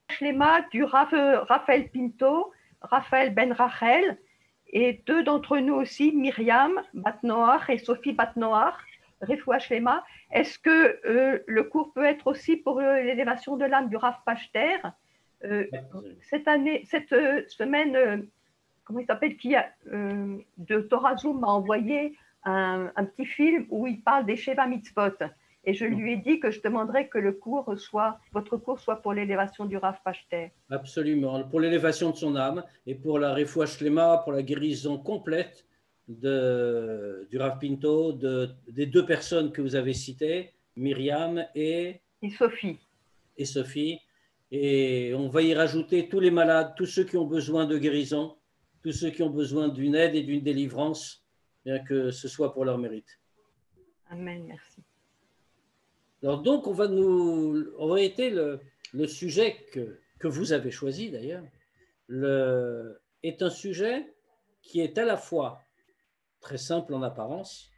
Shlema du Raphaël Pinto, Raphaël Ben Rachel, et deux d'entre nous aussi, Myriam Batnoach et Sophie Batnoach, Refoua Shlema. Est-ce que le cours peut être aussi pour l'élévation de l'âme du Rav Pachter? Cette année, cette semaine, comment il s'appelle, de Torah Zoom m'a envoyé un petit film où il parle des Sheva Mitzvot. Et je lui ai dit que je demanderais que votre cours soit pour l'élévation du Rav Pachter. Absolument, pour l'élévation de son âme et pour la Refoua Shlema, pour la guérison complète du Rav Pinto, des deux personnes que vous avez citées, Myriam et Sophie. Et on va y rajouter tous les malades, tous ceux qui ont besoin de guérison, tous ceux qui ont besoin d'une aide et d'une délivrance, bien que ce soit pour leur mérite. Amen, merci. Alors donc, on va été le sujet que vous avez choisi d'ailleurs, est un sujet qui est à la fois très simple en apparence,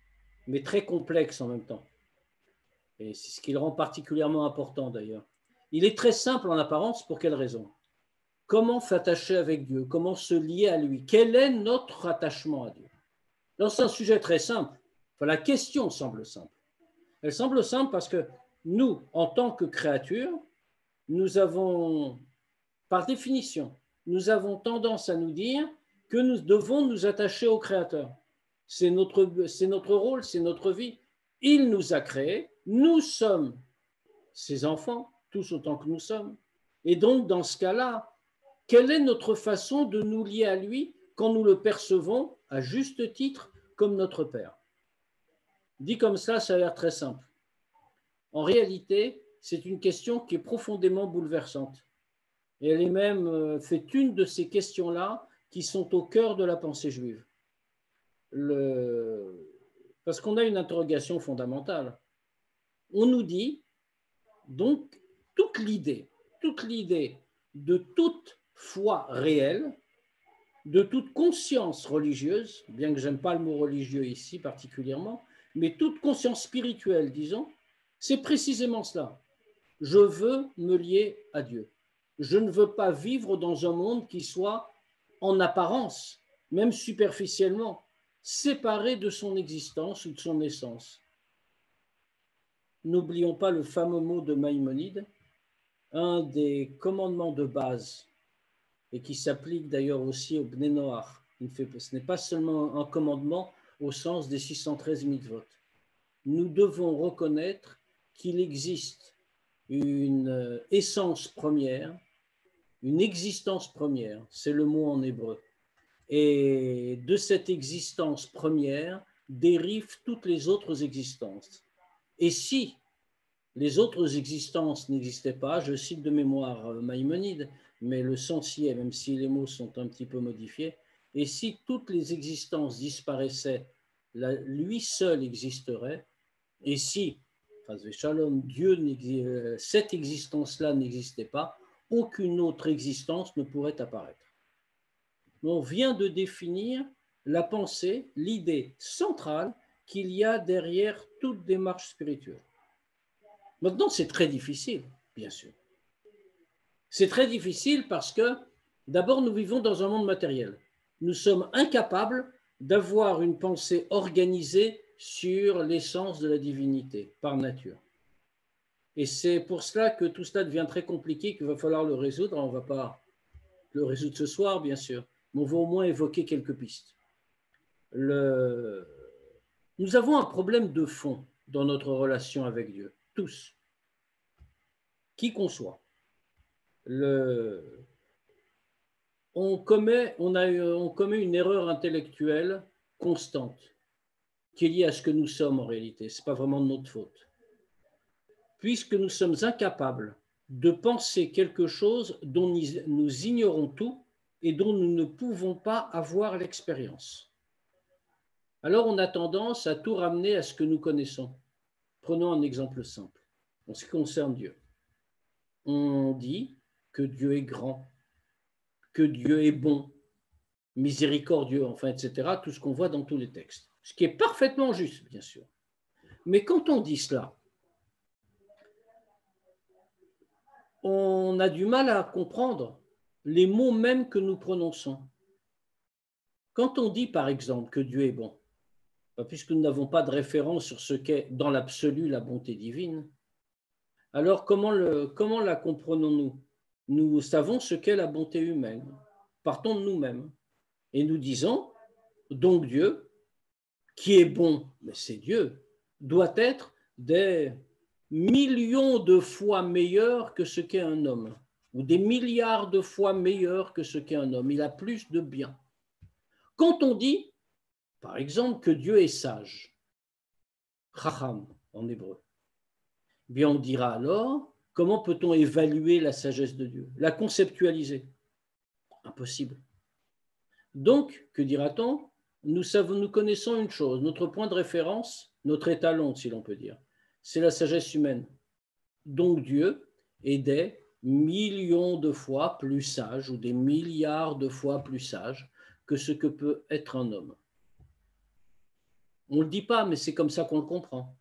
mais très complexe en même temps. Et c'est ce qui le rend particulièrement important d'ailleurs. Il est très simple en apparence, pour quelle raison? Comment s'attacher avec Dieu? Comment se lier à lui? Quel est notre attachement à Dieu? Donc c'est un sujet très simple. Enfin, la question semble simple. Elle semble simple parce que nous, en tant que créatures, nous avons, par définition, nous avons tendance à nous dire que nous devons nous attacher au Créateur. C'est notre rôle, c'est notre vie. Il nous a créés, nous sommes ses enfants, tous autant que nous sommes. Et donc, dans ce cas-là, quelle est notre façon de nous lier à lui quand nous le percevons, à juste titre, comme notre Père? Dit comme ça a l'air très simple. En réalité, c'est une question qui est profondément bouleversante. Et elle est même fait une de ces questions-là qui sont au cœur de la pensée juive. Parce qu'on a une interrogation fondamentale. On nous dit, donc, toute l'idée de toute foi réelle, de toute conscience religieuse, bien que j'aime pas le mot religieux ici particulièrement, mais toute conscience spirituelle, disons, c'est précisément cela. Je veux me lier à Dieu. Je ne veux pas vivre dans un monde qui soit, en apparence, même superficiellement, séparé de son existence ou de son essence. N'oublions pas le fameux mot de Maïmonide, un des commandements de base, et qui s'applique d'ailleurs aussi au Bnei Noach. Ce n'est pas seulement un commandement au sens des 613 mitzvot. Nous devons reconnaître qu'il existe une essence première, une existence première, c'est le mot en hébreu. Et de cette existence première dérivent toutes les autres existences. Et si les autres existences n'existaient pas, je cite de mémoire Maïmonide, mais le sens y est, même si les mots sont un petit peu modifiés, et si toutes les existences disparaissaient, lui seul existerait, et si, Shalom, cette existence-là n'existait pas, aucune autre existence ne pourrait apparaître. On vient de définir la pensée, l'idée centrale qu'il y a derrière toute démarche spirituelle. Maintenant, c'est très difficile, bien sûr. C'est très difficile parce que, d'abord, nous vivons dans un monde matériel. Nous sommes incapables d'avoir une pensée organisée sur l'essence de la divinité, par nature. Et c'est pour cela que tout cela devient très compliqué, qu'il va falloir le résoudre. On ne va pas le résoudre ce soir, bien sûr, mais on va au moins évoquer quelques pistes. Nous avons un problème de fond dans notre relation avec Dieu, tous, qui qu'on soit. On commet une erreur intellectuelle constante qui est liée à ce que nous sommes en réalité. Ce n'est pas vraiment de notre faute. Puisque nous sommes incapables de penser quelque chose dont nous ignorons tout et dont nous ne pouvons pas avoir l'expérience. Alors on a tendance à tout ramener à ce que nous connaissons. Prenons un exemple simple en ce qui concerne Dieu. On dit que Dieu est grand, que Dieu est bon, miséricordieux, enfin, etc., tout ce qu'on voit dans tous les textes. Ce qui est parfaitement juste, bien sûr. Mais quand on dit cela, on a du mal à comprendre les mots mêmes que nous prononçons. Quand on dit, par exemple, que Dieu est bon, puisque nous n'avons pas de référence sur ce qu'est dans l'absolu la bonté divine, alors comment la comprenons-nous? Nous savons ce qu'est la bonté humaine. Partons de nous-mêmes et nous disons, donc Dieu, qui est bon, mais c'est Dieu, doit être des millions de fois meilleur que ce qu'est un homme, ou des milliards de fois meilleur que ce qu'est un homme. Il a plus de bien. Quand on dit, par exemple, que Dieu est sage, chacham en hébreu, bien on dira alors, comment peut-on évaluer la sagesse de Dieu, la conceptualiser? Impossible. Donc, que dira-t-on? Nous connaissons une chose, notre point de référence, notre étalon, si l'on peut dire, c'est la sagesse humaine. Donc Dieu est des millions de fois plus sage ou des milliards de fois plus sage que ce que peut être un homme. On ne le dit pas, mais c'est comme ça qu'on le comprend.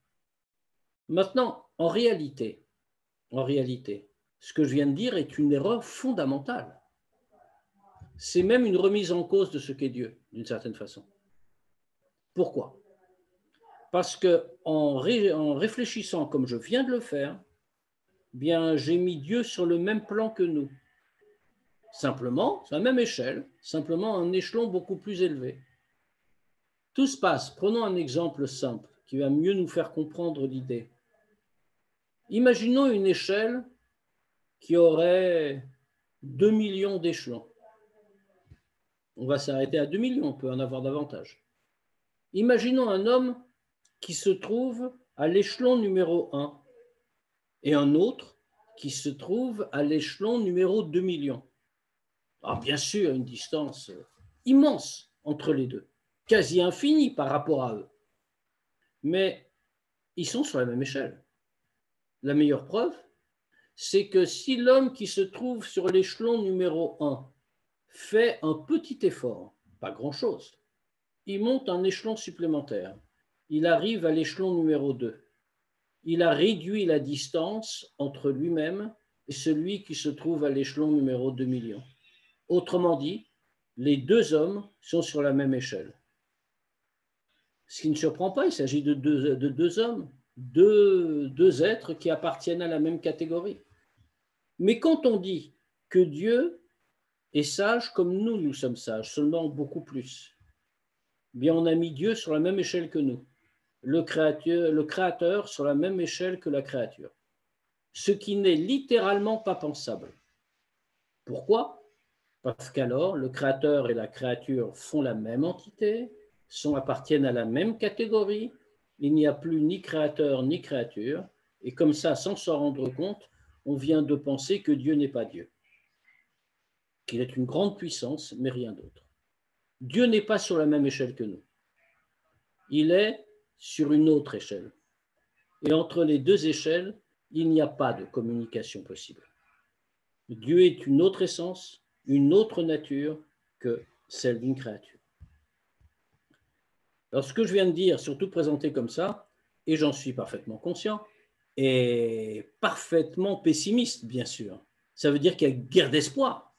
Maintenant, en réalité, ce que je viens de dire est une erreur fondamentale. C'est même une remise en cause de ce qu'est Dieu, d'une certaine façon. Pourquoi? Parce qu'en réfléchissant comme je viens de le faire, bien, j'ai mis Dieu sur le même plan que nous. Simplement, c'est la même échelle, simplement un échelon beaucoup plus élevé. Tout se passe, prenons un exemple simple qui va mieux nous faire comprendre l'idée. Imaginons une échelle qui aurait 2 millions d'échelons. On va s'arrêter à 2 millions, on peut en avoir davantage. Imaginons un homme qui se trouve à l'échelon numéro 1 et un autre qui se trouve à l'échelon numéro 2 millions. Alors bien sûr, une distance immense entre les deux, quasi infinie par rapport à eux. Mais ils sont sur la même échelle. La meilleure preuve, c'est que si l'homme qui se trouve sur l'échelon numéro 1 fait un petit effort, pas grand-chose, il monte un échelon supplémentaire. Il arrive à l'échelon numéro 2. Il a réduit la distance entre lui-même et celui qui se trouve à l'échelon numéro 2 millions. Autrement dit, les deux hommes sont sur la même échelle. Ce qui ne surprend pas, il s'agit de deux hommes, deux êtres qui appartiennent à la même catégorie. Mais quand on dit que Dieu est sage comme nous sommes sages, seulement beaucoup plus, bien on a mis Dieu sur la même échelle que nous, le créateur sur la même échelle que la créature, ce qui n'est littéralement pas pensable. Pourquoi? Parce qu'alors, le créateur et la créature font la même entité, appartiennent à la même catégorie, il n'y a plus ni créateur ni créature, et comme ça, sans s'en rendre compte, on vient de penser que Dieu n'est pas Dieu, qu'il est une grande puissance, mais rien d'autre. Dieu n'est pas sur la même échelle que nous. Il est sur une autre échelle. Et entre les deux échelles, il n'y a pas de communication possible. Dieu est une autre essence, une autre nature que celle d'une créature. Alors, ce que je viens de dire, surtout présenté comme ça, et j'en suis parfaitement conscient, est parfaitement pessimiste, bien sûr. Ça veut dire qu'il y a guère d'espoir.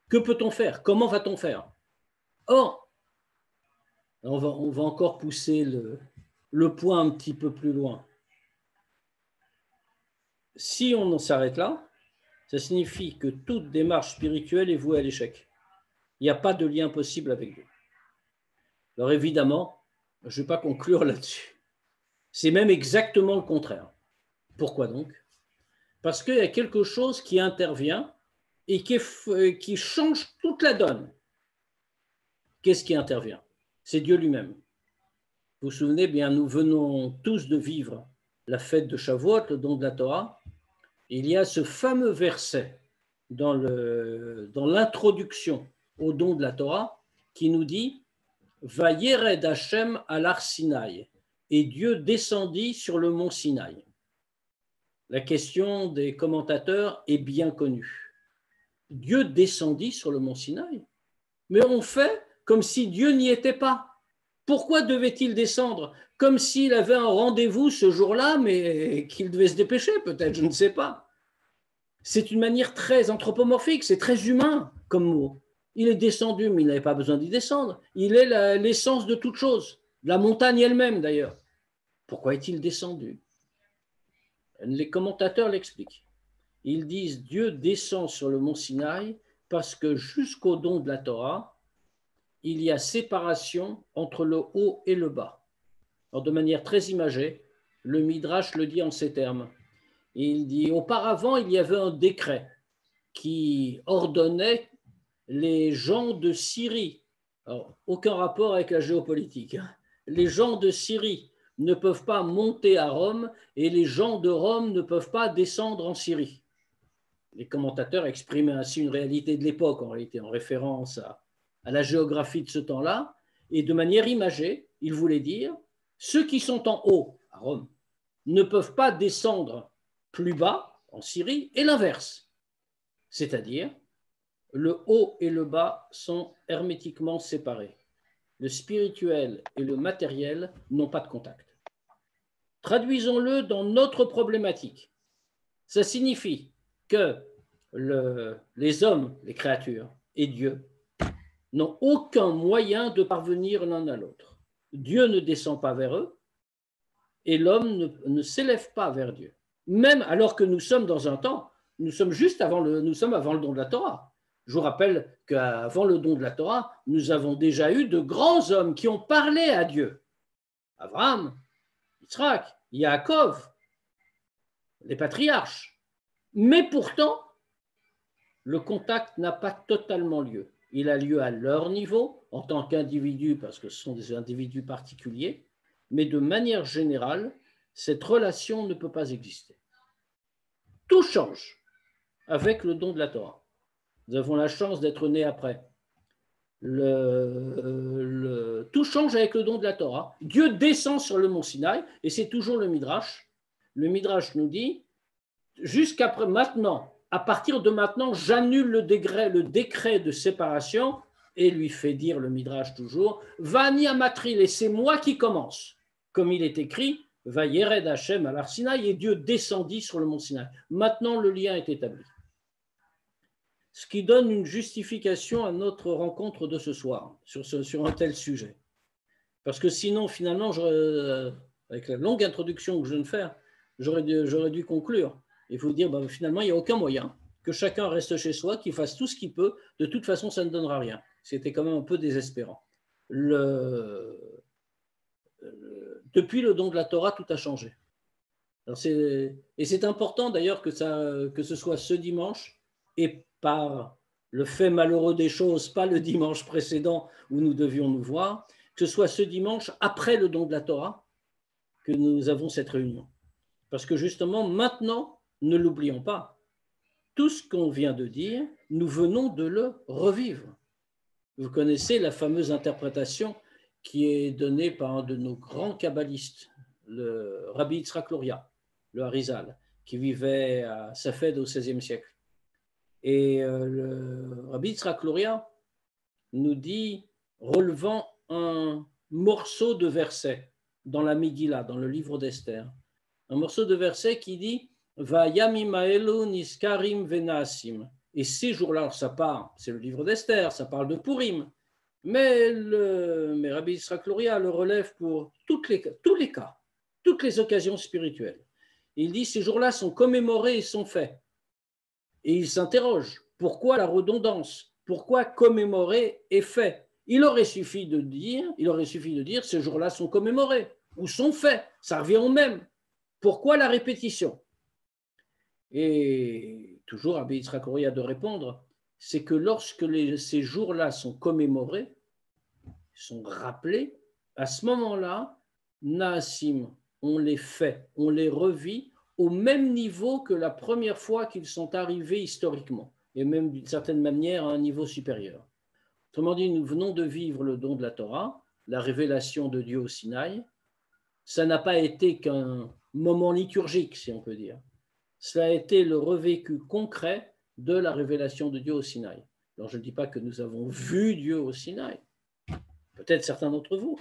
Que peut-on faire? Comment va-t-on faire? Or, on va encore pousser le point un petit peu plus loin. Si on s'arrête là, ça signifie que toute démarche spirituelle est vouée à l'échec. Il n'y a pas de lien possible avec Dieu. Alors évidemment, je ne vais pas conclure là-dessus. C'est même exactement le contraire. Pourquoi donc? Parce qu'il y a quelque chose qui intervient et qui change toute la donne. Qu'est-ce qui intervient? C'est Dieu lui-même. Vous vous souvenez bien, nous venons tous de vivre la fête de Shavuot, le don de la Torah. Il y a ce fameux verset dans l'introduction au don de la Torah qui nous dit « Vayered Hashem al Har Sinaï » et Dieu descendit sur le mont Sinaï. La question des commentateurs est bien connue. Dieu descendit sur le mont Sinaï, mais on fait comme si Dieu n'y était pas. Pourquoi devait-il descendre? Comme s'il avait un rendez-vous ce jour-là, mais qu'il devait se dépêcher, peut-être, je ne sais pas. C'est une manière très anthropomorphique, c'est très humain comme mot. Il est descendu, mais il n'avait pas besoin d'y descendre. Il est l'essence de toute chose, la montagne elle-même d'ailleurs. Pourquoi est-il descendu? Les commentateurs l'expliquent. Ils disent Dieu descend sur le mont Sinaï parce que jusqu'au don de la Torah, il y a séparation entre le haut et le bas. Alors, de manière très imagée, le Midrash le dit en ces termes. Il dit auparavant, il y avait un décret qui ordonnait les gens de Syrie. Alors, aucun rapport avec la géopolitique. Les gens de Syrie ne peuvent pas monter à Rome et les gens de Rome ne peuvent pas descendre en Syrie. Les commentateurs exprimaient ainsi une réalité de l'époque, en réalité, en référence à la géographie de ce temps-là. Et de manière imagée, ils voulaient dire ceux qui sont en haut, à Rome, ne peuvent pas descendre plus bas, en Syrie, et l'inverse. C'est-à-dire, le haut et le bas sont hermétiquement séparés. Le spirituel et le matériel n'ont pas de contact. Traduisons-le dans notre problématique. Ça signifie que les hommes, les créatures et Dieu n'ont aucun moyen de parvenir l'un à l'autre. Dieu ne descend pas vers eux et l'homme ne s'élève pas vers Dieu. Même alors que nous sommes dans un temps, nous sommes avant le don de la Torah. Je vous rappelle qu'avant le don de la Torah, nous avons déjà eu de grands hommes qui ont parlé à Dieu. Abraham, Yitzhak, Yaakov, les patriarches. Mais pourtant, le contact n'a pas totalement lieu. Il a lieu à leur niveau, en tant qu'individus, parce que ce sont des individus particuliers, mais de manière générale, cette relation ne peut pas exister. Tout change avec le don de la Torah. Nous avons la chance d'être nés après. Tout change avec le don de la Torah. Dieu descend sur le mont Sinaï, et c'est toujours le Midrash. Le Midrash nous dit, jusqu'après maintenant, à partir de maintenant, j'annule le décret de séparation, et lui fait dire le Midrash toujours, Vani Amatril, et c'est moi qui commence. Comme il est écrit, Va Yered Hashem al Sinaï, et Dieu descendit sur le mont Sinaï. Maintenant, le lien est établi. Ce qui donne une justification à notre rencontre de ce soir sur un tel sujet. Parce que sinon, finalement, avec la longue introduction que je viens de faire, j'aurais dû conclure et vous dire, finalement, il n'y a aucun moyen que chacun reste chez soi, qu'il fasse tout ce qu'il peut. De toute façon, ça ne donnera rien. C'était quand même un peu désespérant. Depuis le don de la Torah, tout a changé. Et c'est important d'ailleurs que ce soit ce dimanche et par le fait malheureux des choses, pas le dimanche précédent où nous devions nous voir, que ce soit ce dimanche après le don de la Torah que nous avons cette réunion. Parce que justement, maintenant, ne l'oublions pas, tout ce qu'on vient de dire, nous venons de le revivre. Vous connaissez la fameuse interprétation qui est donnée par un de nos grands kabbalistes, le Rabbi Yitzhak Luria, le Harizal, qui vivait à Safed au XVIe siècle. Et le Rabbi Yitzhak Luria nous dit, relevant un morceau de verset dans la Megillah, dans le livre d'Esther, un morceau de verset qui dit Vayamim haelu niskarim venaasim. Et ces jours-là, alors ça part, c'est le livre d'Esther, ça parle de Purim, mais Rabbi Yitzhak Luria le relève pour tous les cas, toutes les occasions spirituelles. Il dit ces jours-là sont commémorés et sont faits. Et il s'interroge, pourquoi la redondance? Pourquoi commémorer et fait? Il aurait suffi de dire ces jours-là sont commémorés ou sont faits, ça revient au même. Pourquoi la répétition? Et toujours Rabbi Yitzhak Luria de répondre, c'est que lorsque ces jours-là sont commémorés, sont rappelés, à ce moment-là, Naasim, on les fait, on les revit au même niveau que la première fois qu'ils sont arrivés historiquement, et même d'une certaine manière à un niveau supérieur. Autrement dit, nous venons de vivre le don de la Torah, la révélation de Dieu au Sinaï. Ça n'a pas été qu'un moment liturgique, si on peut dire. Cela a été le revécu concret de la révélation de Dieu au Sinaï. Alors, je ne dis pas que nous avons vu Dieu au Sinaï, peut-être certains d'entre vous,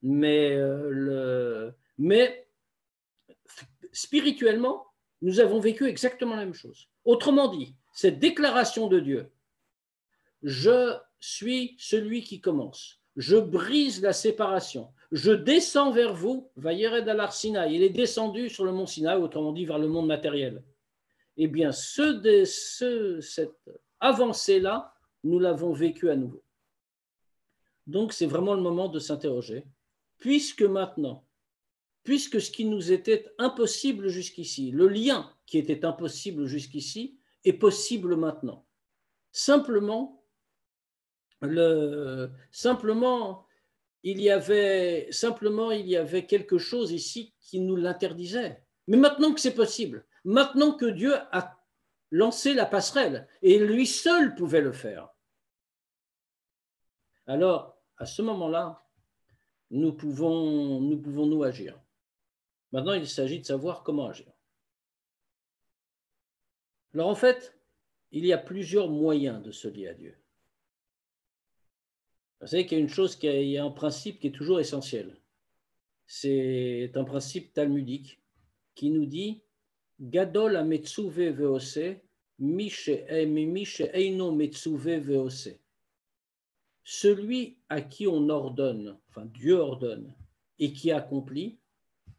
mais spirituellement, nous avons vécu exactement la même chose. Autrement dit, cette déclaration de Dieu, je suis celui qui commence, je brise la séparation, je descends vers vous, Vayered al Sinaï, il est descendu sur le mont Sinaï, autrement dit vers le monde matériel. Eh bien, cette avancée-là, nous l'avons vécue à nouveau. Donc, c'est vraiment le moment de s'interroger, puisque maintenant, puisque ce qui nous était impossible jusqu'ici, le lien qui était impossible jusqu'ici, est possible maintenant. Simplement, il y avait quelque chose ici qui nous l'interdisait. Mais maintenant que c'est possible, maintenant que Dieu a lancé la passerelle, et lui seul pouvait le faire, alors, à ce moment-là, nous pouvons agir. Maintenant, il s'agit de savoir comment agir. Alors, en fait, il y a plusieurs moyens de se lier à Dieu. Vous savez qu'il y a une chose, il y a un principe qui est toujours essentiel. C'est un principe talmudique qui nous dit Gadol ha-metzuve ve'ose, mi she'eino metzuve ve'ose. Celui à qui on ordonne, enfin Dieu ordonne, et qui accomplit,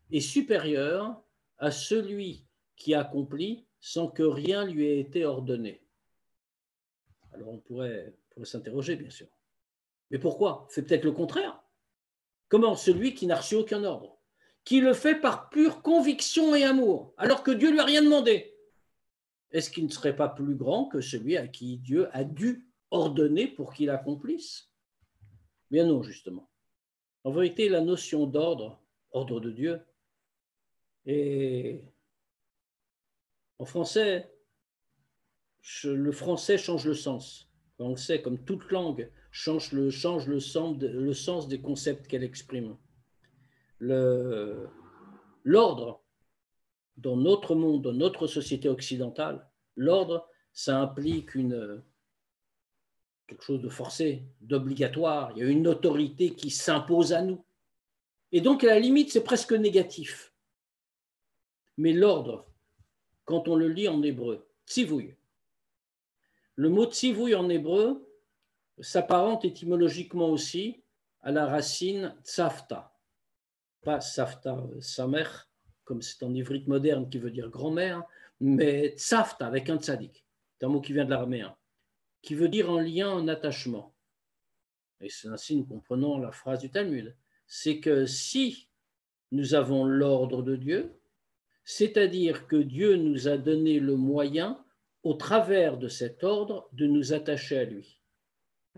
est supérieur à celui qui accomplit sans que rien lui ait été ordonné. Alors on pourrait s'interroger, bien sûr. Mais pourquoi? C'est peut-être le contraire. Comment? Celui qui n'a reçu aucun ordre, qui le fait par pure conviction et amour, alors que Dieu lui a rien demandé. Est-ce qu'il ne serait pas plus grand que celui à qui Dieu a dû ordonner pour qu'il accomplisse? Bien non, justement. En vérité, la notion d'ordre, ordre de Dieu, et en français, le français change le sens. On le sait, comme toute langue change le sens des concepts qu'elle exprime. L'ordre, dans notre monde, dans notre société occidentale, l'ordre, ça implique quelque chose de forcé, d'obligatoire. Il y a une autorité qui s'impose à nous. Et donc, à la limite, c'est presque négatif. Mais l'ordre, quand on le lit en hébreu, tzivouï, le mot tzivouï en hébreu s'apparente étymologiquement aussi à la racine tsafta. Pas safta samer, comme c'est en ivrite moderne qui veut dire grand-mère, mais tsafta avec un tzadik. C'est un mot qui vient de l'araméen, qui veut dire un lien, un attachement. Et c'est ainsi nous comprenons la phrase du Talmud. C'est que si nous avons l'ordre de Dieu, c'est-à-dire que Dieu nous a donné le moyen, au travers de cet ordre, de nous attacher à lui.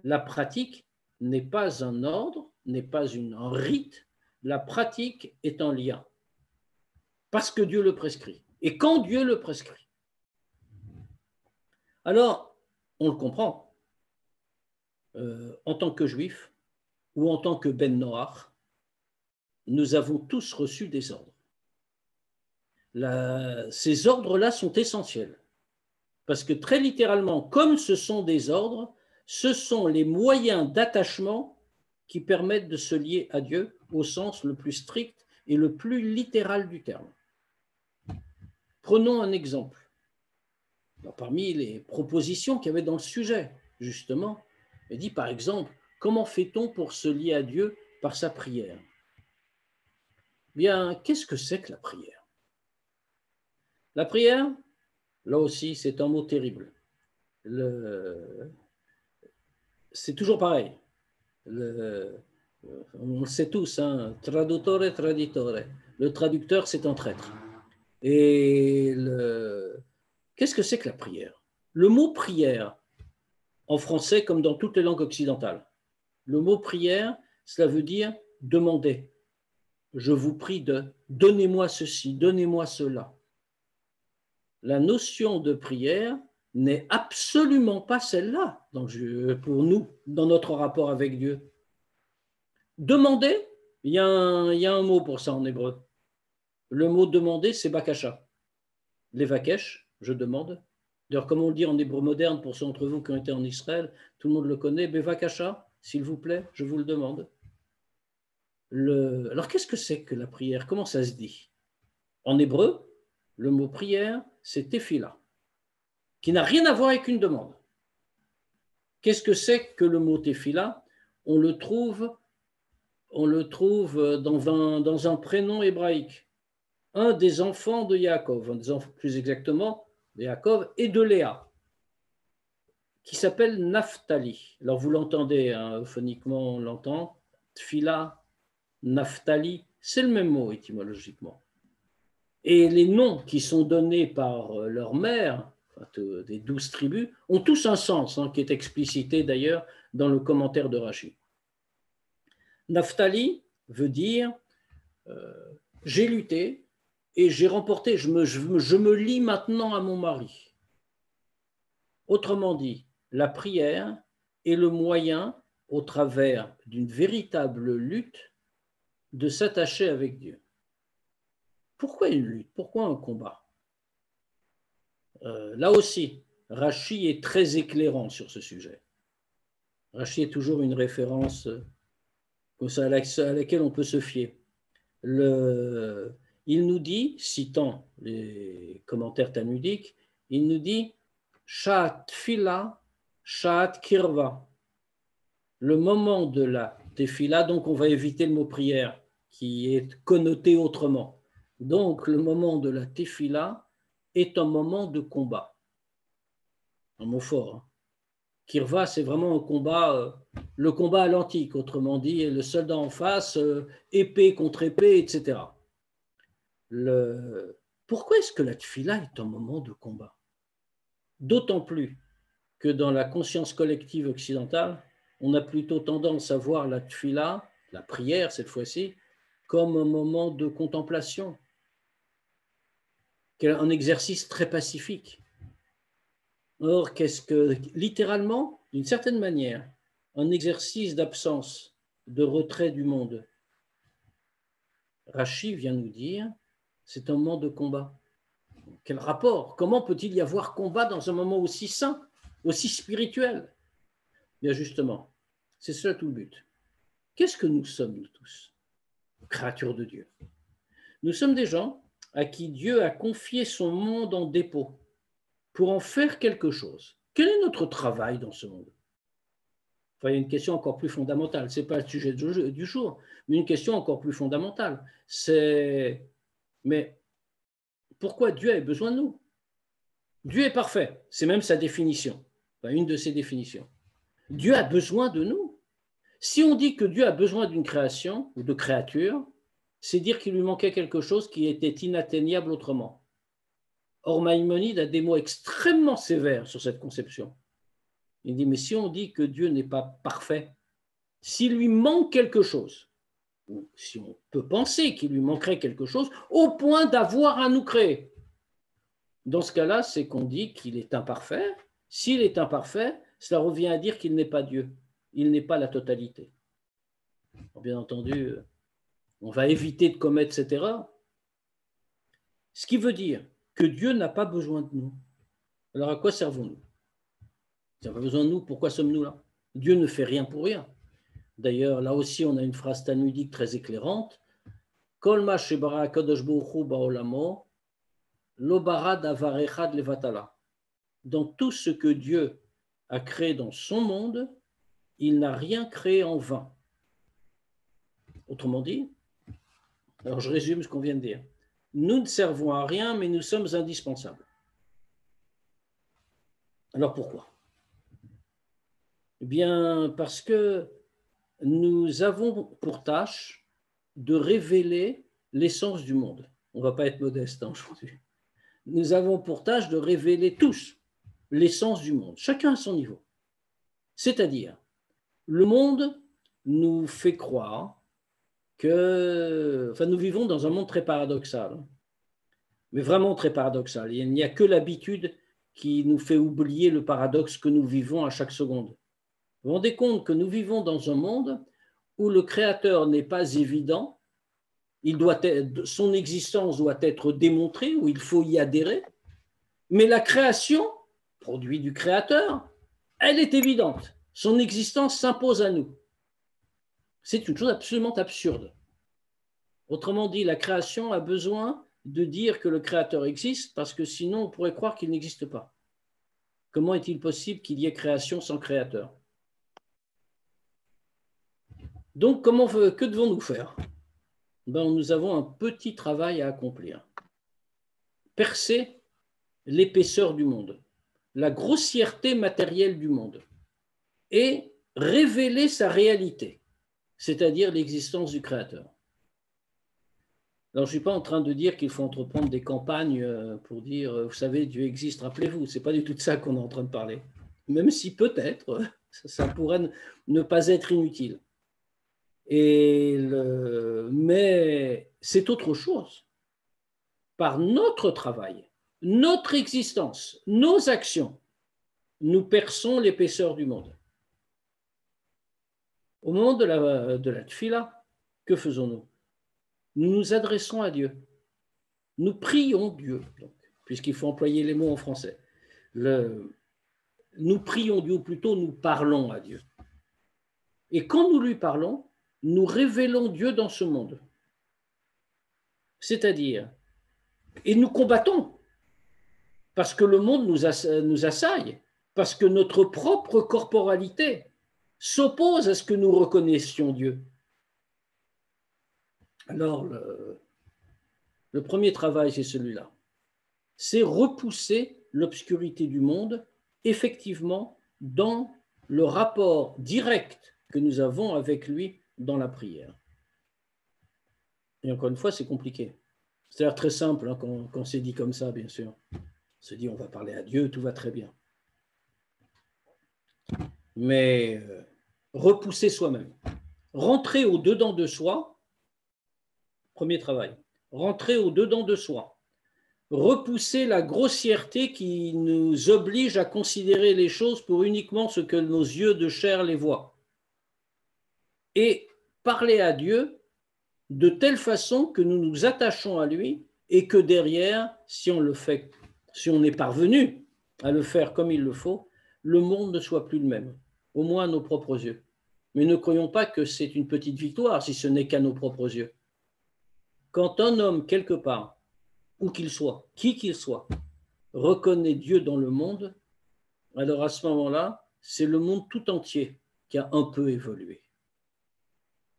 La pratique n'est pas un ordre, n'est pas un rite, la pratique est un lien, parce que Dieu le prescrit. Et quand Dieu le prescrit, alors on le comprend. En tant que juif ou en tant que Ben Noach, nous avons tous reçu des ordres. Ces ordres-là sont essentiels. Parce que très littéralement, comme ce sont des ordres, ce sont les moyens d'attachement qui permettent de se lier à Dieu au sens le plus strict et le plus littéral du terme. Prenons un exemple. Alors, parmi les propositions qu'il y avait dans le sujet, justement, il dit par exemple, comment fait-on pour se lier à Dieu par sa prière? Bien, qu'est-ce que c'est que la prière? La prière, là aussi, c'est un mot terrible. C'est toujours pareil. On le sait tous, hein, traduttore, traditore. Le traducteur, c'est un traître. Et qu'est-ce que c'est que la prière? Le mot prière, en français comme dans toutes les langues occidentales, le mot prière, cela veut dire demander. Je vous prie de donnez-moi ceci, donnez-moi cela. La notion de prière n'est absolument pas celle-là pour nous, dans notre rapport avec Dieu. Demander, il y a un mot pour ça en hébreu. Le mot demander, c'est bakasha. Les vakesh, je demande. D'ailleurs, comme on le dit en hébreu moderne, pour ceux d'entre vous qui ont été en Israël, tout le monde le connaît, bevakasha, s'il vous plaît, je vous le demande. Alors, qu'est-ce que c'est que la prière? Comment ça se dit? En hébreu, Le mot prière, c'est tefila, qui n'a rien à voir avec une demande. Qu'est-ce que c'est que le mot tefila? On le trouve dans un prénom hébraïque. Un des enfants de Yaakov, plus exactement de Yaakov et de Léa, qui s'appelle Naphtali. Alors vous l'entendez, hein, phoniquement on l'entend, Tfila, Naphtali, c'est le même mot étymologiquement. Et les noms qui sont donnés par leur mère, des 12 tribus, ont tous un sens, hein, qui est explicité d'ailleurs dans le commentaire de Rachi. Naphtali veut dire j'ai lutté et j'ai remporté, je me lie maintenant à mon mari. Autrement dit, la prière est le moyen, au travers d'une véritable lutte, de s'attacher avec Dieu. Pourquoi une lutte? Pourquoi un combat? Là aussi, Rachi est très éclairant sur ce sujet. Rachi est toujours une référence à laquelle on peut se fier. Il nous dit, citant les commentaires talmudiques, il nous dit Sha'at Tfila, Sha'at Kirva. Le moment de la tefila, donc on va éviter le mot prière qui est connoté autrement. Donc le moment de la tefila est un moment de combat. Un mot fort. Hein. Kirva, c'est vraiment un combat, le combat à l'antique, autrement dit, le soldat en face, épée contre épée, etc. Pourquoi est-ce que la tefila est un moment de combat? D'autant plus que dans la conscience collective occidentale, on a plutôt tendance à voir la tefila, la prière cette fois-ci, comme un moment de contemplation, un exercice très pacifique. Or, qu'est-ce que, littéralement, d'une certaine manière, un exercice d'absence, de retrait du monde. Rachi vient nous dire, c'est un moment de combat. Quel rapport? Comment peut-il y avoir combat dans un moment aussi saint, aussi spirituel? Bien justement, c'est ça tout le but. Qu'est-ce que nous sommes, nous tous? Créatures de Dieu. Nous sommes des gens à qui Dieu a confié son monde en dépôt pour en faire quelque chose. Quel est notre travail dans ce monde? Enfin, il y a une question encore plus fondamentale. Ce n'est pas le sujet du jour, mais une question encore plus fondamentale. C'est, mais pourquoi Dieu a besoin de nous? Dieu est parfait. C'est même sa définition. Enfin, une de ses définitions. Dieu a besoin de nous. Si on dit que Dieu a besoin d'une création ou de créatures, c'est dire qu'il lui manquait quelque chose qui était inatteignable autrement. Or, Maïmonide a des mots extrêmement sévères sur cette conception. Il dit, mais si on dit que Dieu n'est pas parfait, s'il lui manque quelque chose, ou si on peut penser qu'il lui manquerait quelque chose, au point d'avoir à nous créer, dans ce cas-là, c'est qu'on dit qu'il est imparfait. S'il est imparfait, cela revient à dire qu'il n'est pas Dieu. Il n'est pas la totalité. Bien entendu, on va éviter de commettre cette erreur. Ce qui veut dire que Dieu n'a pas besoin de nous. Alors à quoi servons-nous? Il n'a pas besoin de nous, pourquoi sommes-nous là? Dieu ne fait rien pour rien. D'ailleurs, là aussi, on a une phrase talmudique très éclairante. Kol ma shebara HaKadosh Baruch Hu ba'olamo, lo bara davar echad levatala. Dans tout ce que Dieu a créé dans son monde, il n'a rien créé en vain. Autrement dit, alors je résume ce qu'on vient de dire. Nous ne servons à rien, mais nous sommes indispensables. Alors pourquoi? Eh bien, parce que nous avons pour tâche de révéler l'essence du monde. On ne va pas être modeste aujourd'hui. Nous avons pour tâche de révéler tous l'essence du monde, chacun à son niveau. C'est-à-dire, le monde nous fait croire que, enfin, nous vivons dans un monde très paradoxal, mais vraiment très paradoxal. Il n'y a que l'habitude qui nous fait oublier le paradoxe que nous vivons à chaque seconde. Vous vous rendez compte que nous vivons dans un monde où le Créateur n'est pas évident, son existence doit être démontrée, où il faut y adhérer, mais la création, produit du Créateur, elle est évidente. Son existence s'impose à nous. C'est une chose absolument absurde. Autrement dit, la création a besoin de dire que le Créateur existe, parce que sinon on pourrait croire qu'il n'existe pas. Comment est-il possible qu'il y ait création sans Créateur? Donc, que devons-nous faire? Ben, nous avons un petit travail à accomplir. Percer l'épaisseur du monde, la grossièreté matérielle du monde, et révéler sa réalité, c'est-à-dire l'existence du Créateur. Alors, je ne suis pas en train de dire qu'il faut entreprendre des campagnes pour dire, vous savez, Dieu existe, rappelez-vous, ce n'est pas du tout de ça qu'on est en train de parler. Même si peut-être, ça pourrait ne pas être inutile. Mais c'est autre chose. Par notre travail, notre existence, nos actions, nous perçons l'épaisseur du monde. Au moment de la tfila, que faisons-nous? Nous nous adressons à Dieu. Nous prions Dieu, puisqu'il faut employer les mots en français. Nous prions Dieu, ou plutôt nous parlons à Dieu. Et quand nous lui parlons, nous révélons Dieu dans ce monde. C'est-à-dire, et nous combattons, parce que le monde nous assaille, parce que notre propre corporalité s'oppose à ce que nous reconnaissions Dieu. Alors, le premier travail, c'est celui-là. C'est repousser l'obscurité du monde, effectivement, dans le rapport direct que nous avons avec lui dans la prière. Et encore une fois, c'est compliqué. C'est-à-dire très simple hein, quand c'est dit comme ça, bien sûr. On se dit, on va parler à Dieu, tout va très bien. Mais repousser soi-même. Rentrer au-dedans de soi, premier travail. Rentrer au-dedans de soi. Repousser la grossièreté qui nous oblige à considérer les choses pour uniquement ce que nos yeux de chair les voient. Et parler à Dieu de telle façon que nous nous attachons à lui et que derrière, si on le fait, si on est parvenu à le faire comme il le faut, le monde ne soit plus le même, au moins à nos propres yeux. Mais ne croyons pas que c'est une petite victoire si ce n'est qu'à nos propres yeux. Quand un homme, quelque part, où qu'il soit, qui qu'il soit, reconnaît Dieu dans le monde, alors à ce moment-là, c'est le monde tout entier qui a un peu évolué.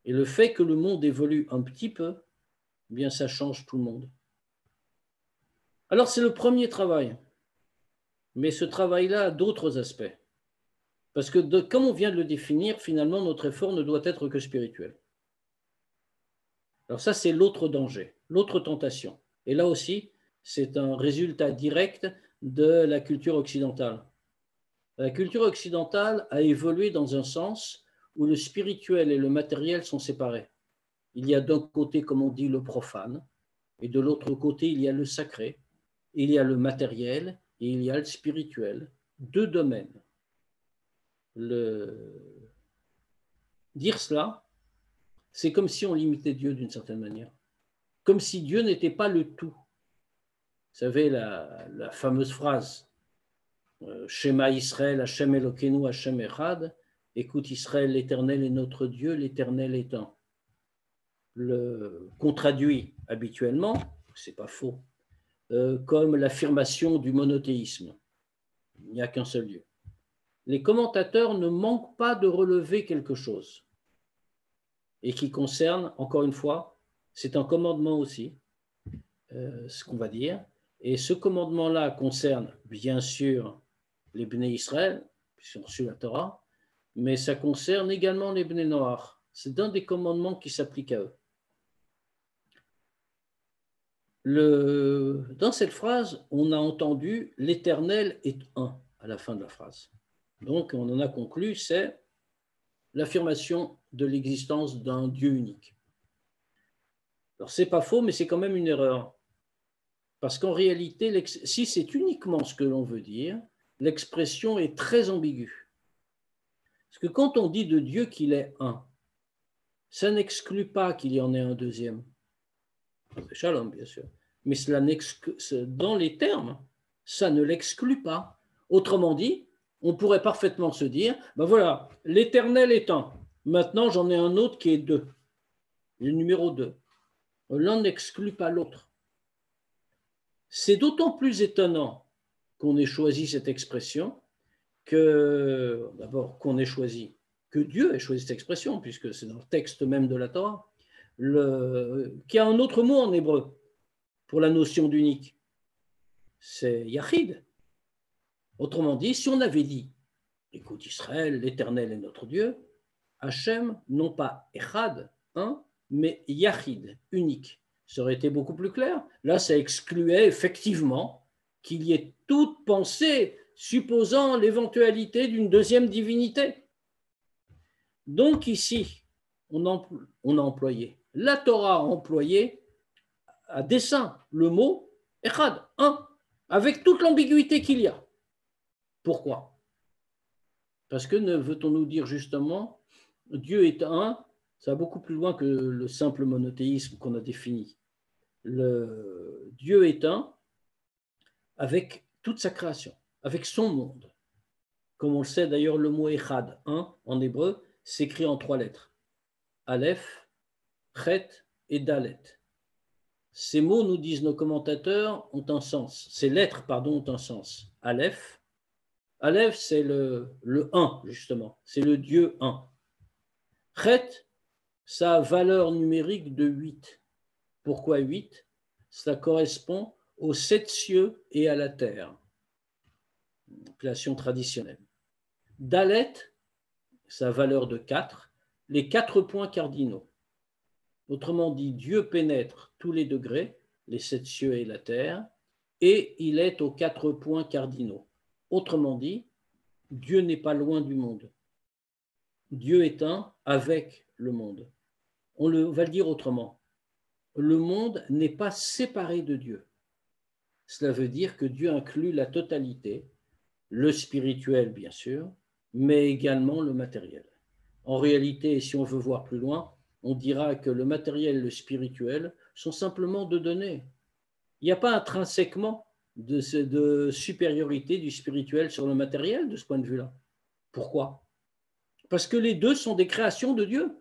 Et le fait que le monde évolue un petit peu, eh bien ça change tout le monde. Alors c'est le premier travail, mais ce travail-là a d'autres aspects. Parce que comme on vient de le définir, finalement notre effort ne doit être que spirituel. Alors ça c'est l'autre danger, l'autre tentation. Et là aussi, c'est un résultat direct de la culture occidentale. La culture occidentale a évolué dans un sens où le spirituel et le matériel sont séparés. Il y a d'un côté, comme on dit, le profane, et de l'autre côté, il y a le sacré, il y a le matériel et il y a le spirituel. Deux domaines. Dire cela, c'est comme si on limitait Dieu d'une certaine manière. Comme si Dieu n'était pas le tout. Vous savez, la fameuse phrase Shema Israël, Hashem Elokeinu, Hashem Echad. Écoute Israël, l'Éternel est notre Dieu, l'Éternel est un. Qu'on traduit habituellement, c'est pas faux, comme l'affirmation du monothéisme. Il n'y a qu'un seul Dieu. Les commentateurs ne manquent pas de relever quelque chose et qui concerne, encore une fois, c'est un commandement aussi, ce qu'on va dire, et ce commandement-là concerne bien sûr les Bnei Israël, puisqu'ils ont reçu la Torah, mais ça concerne également les Bnei Noach. C'est un des commandements qui s'applique à eux. Dans cette phrase, on a entendu « l'Éternel est un » à la fin de la phrase. Donc, on en a conclu, c'est l'affirmation de l'existence d'un Dieu unique. Alors, ce n'est pas faux, mais c'est quand même une erreur. Parce qu'en réalité, si c'est uniquement ce que l'on veut dire, l'expression est très ambiguë. Parce que quand on dit de Dieu qu'il est un, ça n'exclut pas qu'il y en ait un deuxième. Shalom, bien sûr. Mais cela dans les termes, ça ne l'exclut pas. Autrement dit, on pourrait parfaitement se dire, ben voilà, l'Éternel est un. Maintenant, j'en ai un autre qui est deux. Le numéro 2. L'un n'exclut pas l'autre. C'est d'autant plus étonnant qu'on ait choisi cette expression que, d'abord, qu'on ait choisi, que Dieu ait choisi cette expression, puisque c'est dans le texte même de la Torah, qu'il y a un autre mot en hébreu pour la notion d'unique, c'est Yachid. Autrement dit, si on avait dit, écoute Israël, l'Éternel est notre Dieu, Hachem, non pas Echad, un, mais Yachid, unique. Ça aurait été beaucoup plus clair. Là, ça excluait effectivement qu'il y ait toute pensée supposant l'éventualité d'une deuxième divinité. Donc ici, on a employé, la Torah a employé à dessein le mot Echad, un, avec toute l'ambiguïté qu'il y a. Pourquoi? Parce que ne veut-on nous dire justement Dieu est un, ça va beaucoup plus loin que le simple monothéisme qu'on a défini. Dieu est un avec toute sa création, avec son monde. Comme on le sait d'ailleurs, le mot Echad, un, en hébreu, s'écrit en 3 lettres. Aleph, Chet et Dalet. Ces mots, nous disent nos commentateurs, ont un sens. Ces lettres, pardon, ont un sens. Aleph, c'est le 1, justement. C'est le Dieu 1. Chet, sa valeur numérique de 8. Pourquoi 8? Cela correspond aux 7 cieux et à la terre. Création traditionnelle. Dalet, sa valeur de 4, les 4 points cardinaux. Autrement dit, Dieu pénètre tous les degrés, les 7 cieux et la terre, et il est aux 4 points cardinaux. Autrement dit, Dieu n'est pas loin du monde. Dieu est un avec le monde. On va le dire autrement. Le monde n'est pas séparé de Dieu. Cela veut dire que Dieu inclut la totalité, le spirituel bien sûr, mais également le matériel. En réalité, si on veut voir plus loin, on dira que le matériel et le spirituel sont simplement 2 données. Il n'y a pas intrinsèquement de supériorité du spirituel sur le matériel de ce point de vue-là. Pourquoi? Parce que les deux sont des créations de Dieu.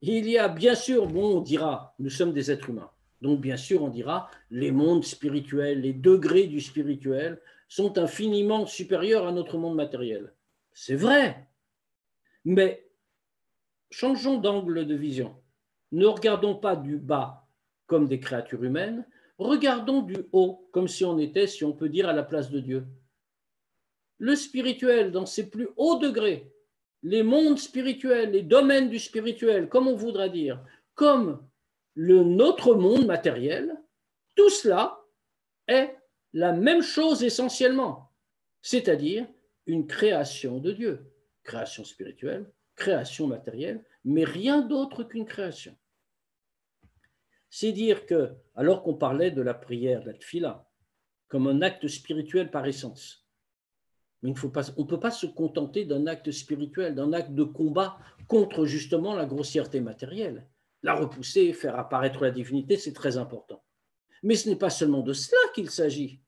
Il y a bien sûr, bon, on dira, nous sommes des êtres humains. Donc bien sûr, on dira, les mondes spirituels, les degrés du spirituel sont infiniment supérieurs à notre monde matériel. C'est vrai, mais changeons d'angle de vision. Ne regardons pas du bas comme des créatures humaines, regardons du haut comme si on était, si on peut dire, à la place de Dieu. Le spirituel, dans ses plus hauts degrés, les mondes spirituels, les domaines du spirituel, comme on voudra dire, comme notre monde matériel, tout cela est la même chose essentiellement, c'est-à-dire une création de Dieu, création spirituelle, création matérielle, mais rien d'autre qu'une création. C'est dire que, alors qu'on parlait de la prière, de la tfila, comme un acte spirituel par essence, mais on ne peut pas se contenter d'un acte spirituel, d'un acte de combat contre justement la grossièreté matérielle. La repousser, faire apparaître la divinité, c'est très important. Mais ce n'est pas seulement de cela qu'il s'agit.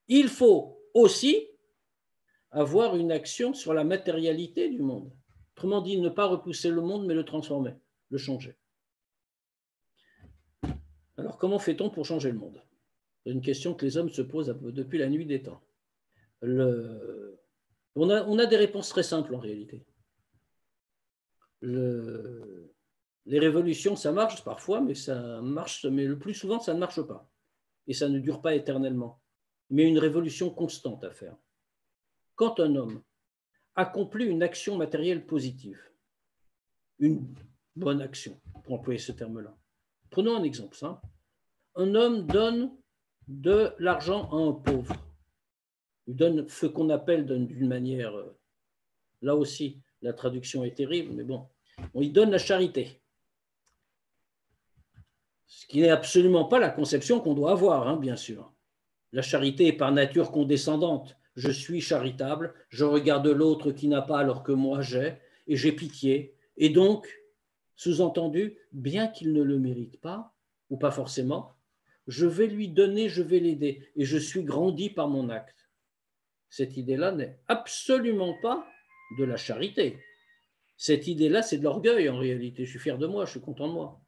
Il faut aussi avoir une action sur la matérialité du monde. Autrement dit, ne pas repousser le monde, mais le transformer, le changer. Alors, comment fait-on pour changer le monde? C'est une question que les hommes se posent depuis la nuit des temps. On a des réponses très simples en réalité. Les révolutions, ça marche parfois, mais le plus souvent, ça ne marche pas. Et ça ne dure pas éternellement. Mais une révolution constante à faire. Quand un homme accomplit une action matérielle positive, une bonne action, pour employer ce terme-là. Prenons un exemple simple. Un homme donne de l'argent à un pauvre. Il donne ce qu'on appelle d'une manière, là aussi, la traduction est terrible, mais bon, on lui donne la charité. Ce qui n'est absolument pas la conception qu'on doit avoir, hein, bien sûr. La charité est par nature condescendante. Je suis charitable, je regarde l'autre qui n'a pas alors que moi j'ai, et j'ai pitié. Et donc, sous-entendu, bien qu'il ne le mérite pas, ou pas forcément, je vais lui donner, je vais l'aider, et je suis grandi par mon acte. Cette idée-là n'est absolument pas de la charité. Cette idée-là, c'est de l'orgueil en réalité. Je suis fier de moi, je suis content de moi.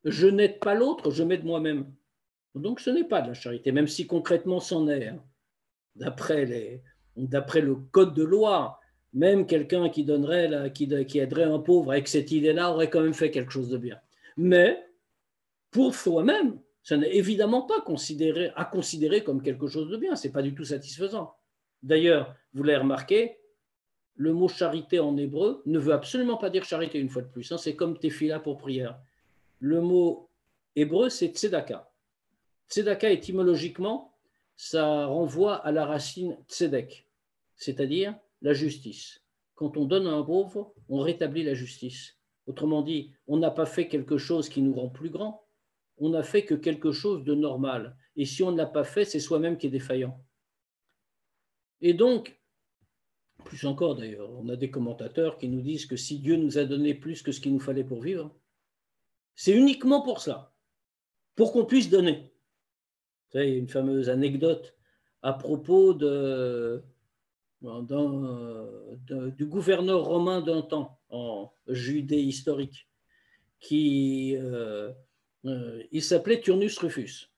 je n'aide pas l'autre, je m'aide moi-même. Donc ce n'est pas de la charité, même si concrètement c'en est. Hein. D'après le code de loi, même quelqu'un qui aiderait un pauvre avec cette idée-là aurait quand même fait quelque chose de bien. Mais pour soi-même, ça n'est évidemment pas à considérer comme quelque chose de bien. Ce n'est pas du tout satisfaisant. D'ailleurs, vous l'avez remarqué, le mot charité en hébreu ne veut absolument pas dire charité une fois de plus. Hein. C'est comme tefila pour prière. Le mot hébreu, c'est tzedaka. Tzedaka, étymologiquement, ça renvoie à la racine tzedek, c'est-à-dire la justice. Quand on donne à un pauvre, on rétablit la justice. Autrement dit, on n'a pas fait quelque chose qui nous rend plus grand, on n'a fait que quelque chose de normal. Et si on ne l'a pas fait, c'est soi-même qui est défaillant. Et donc, plus encore d'ailleurs, on a des commentateurs qui nous disent que si Dieu nous a donné plus que ce qu'il nous fallait pour vivre, c'est uniquement pour ça, pour qu'on puisse donner. Vous savez, une fameuse anecdote à propos du gouverneur romain d'un temps, en Judée historique, il s'appelait Turnus Rufus.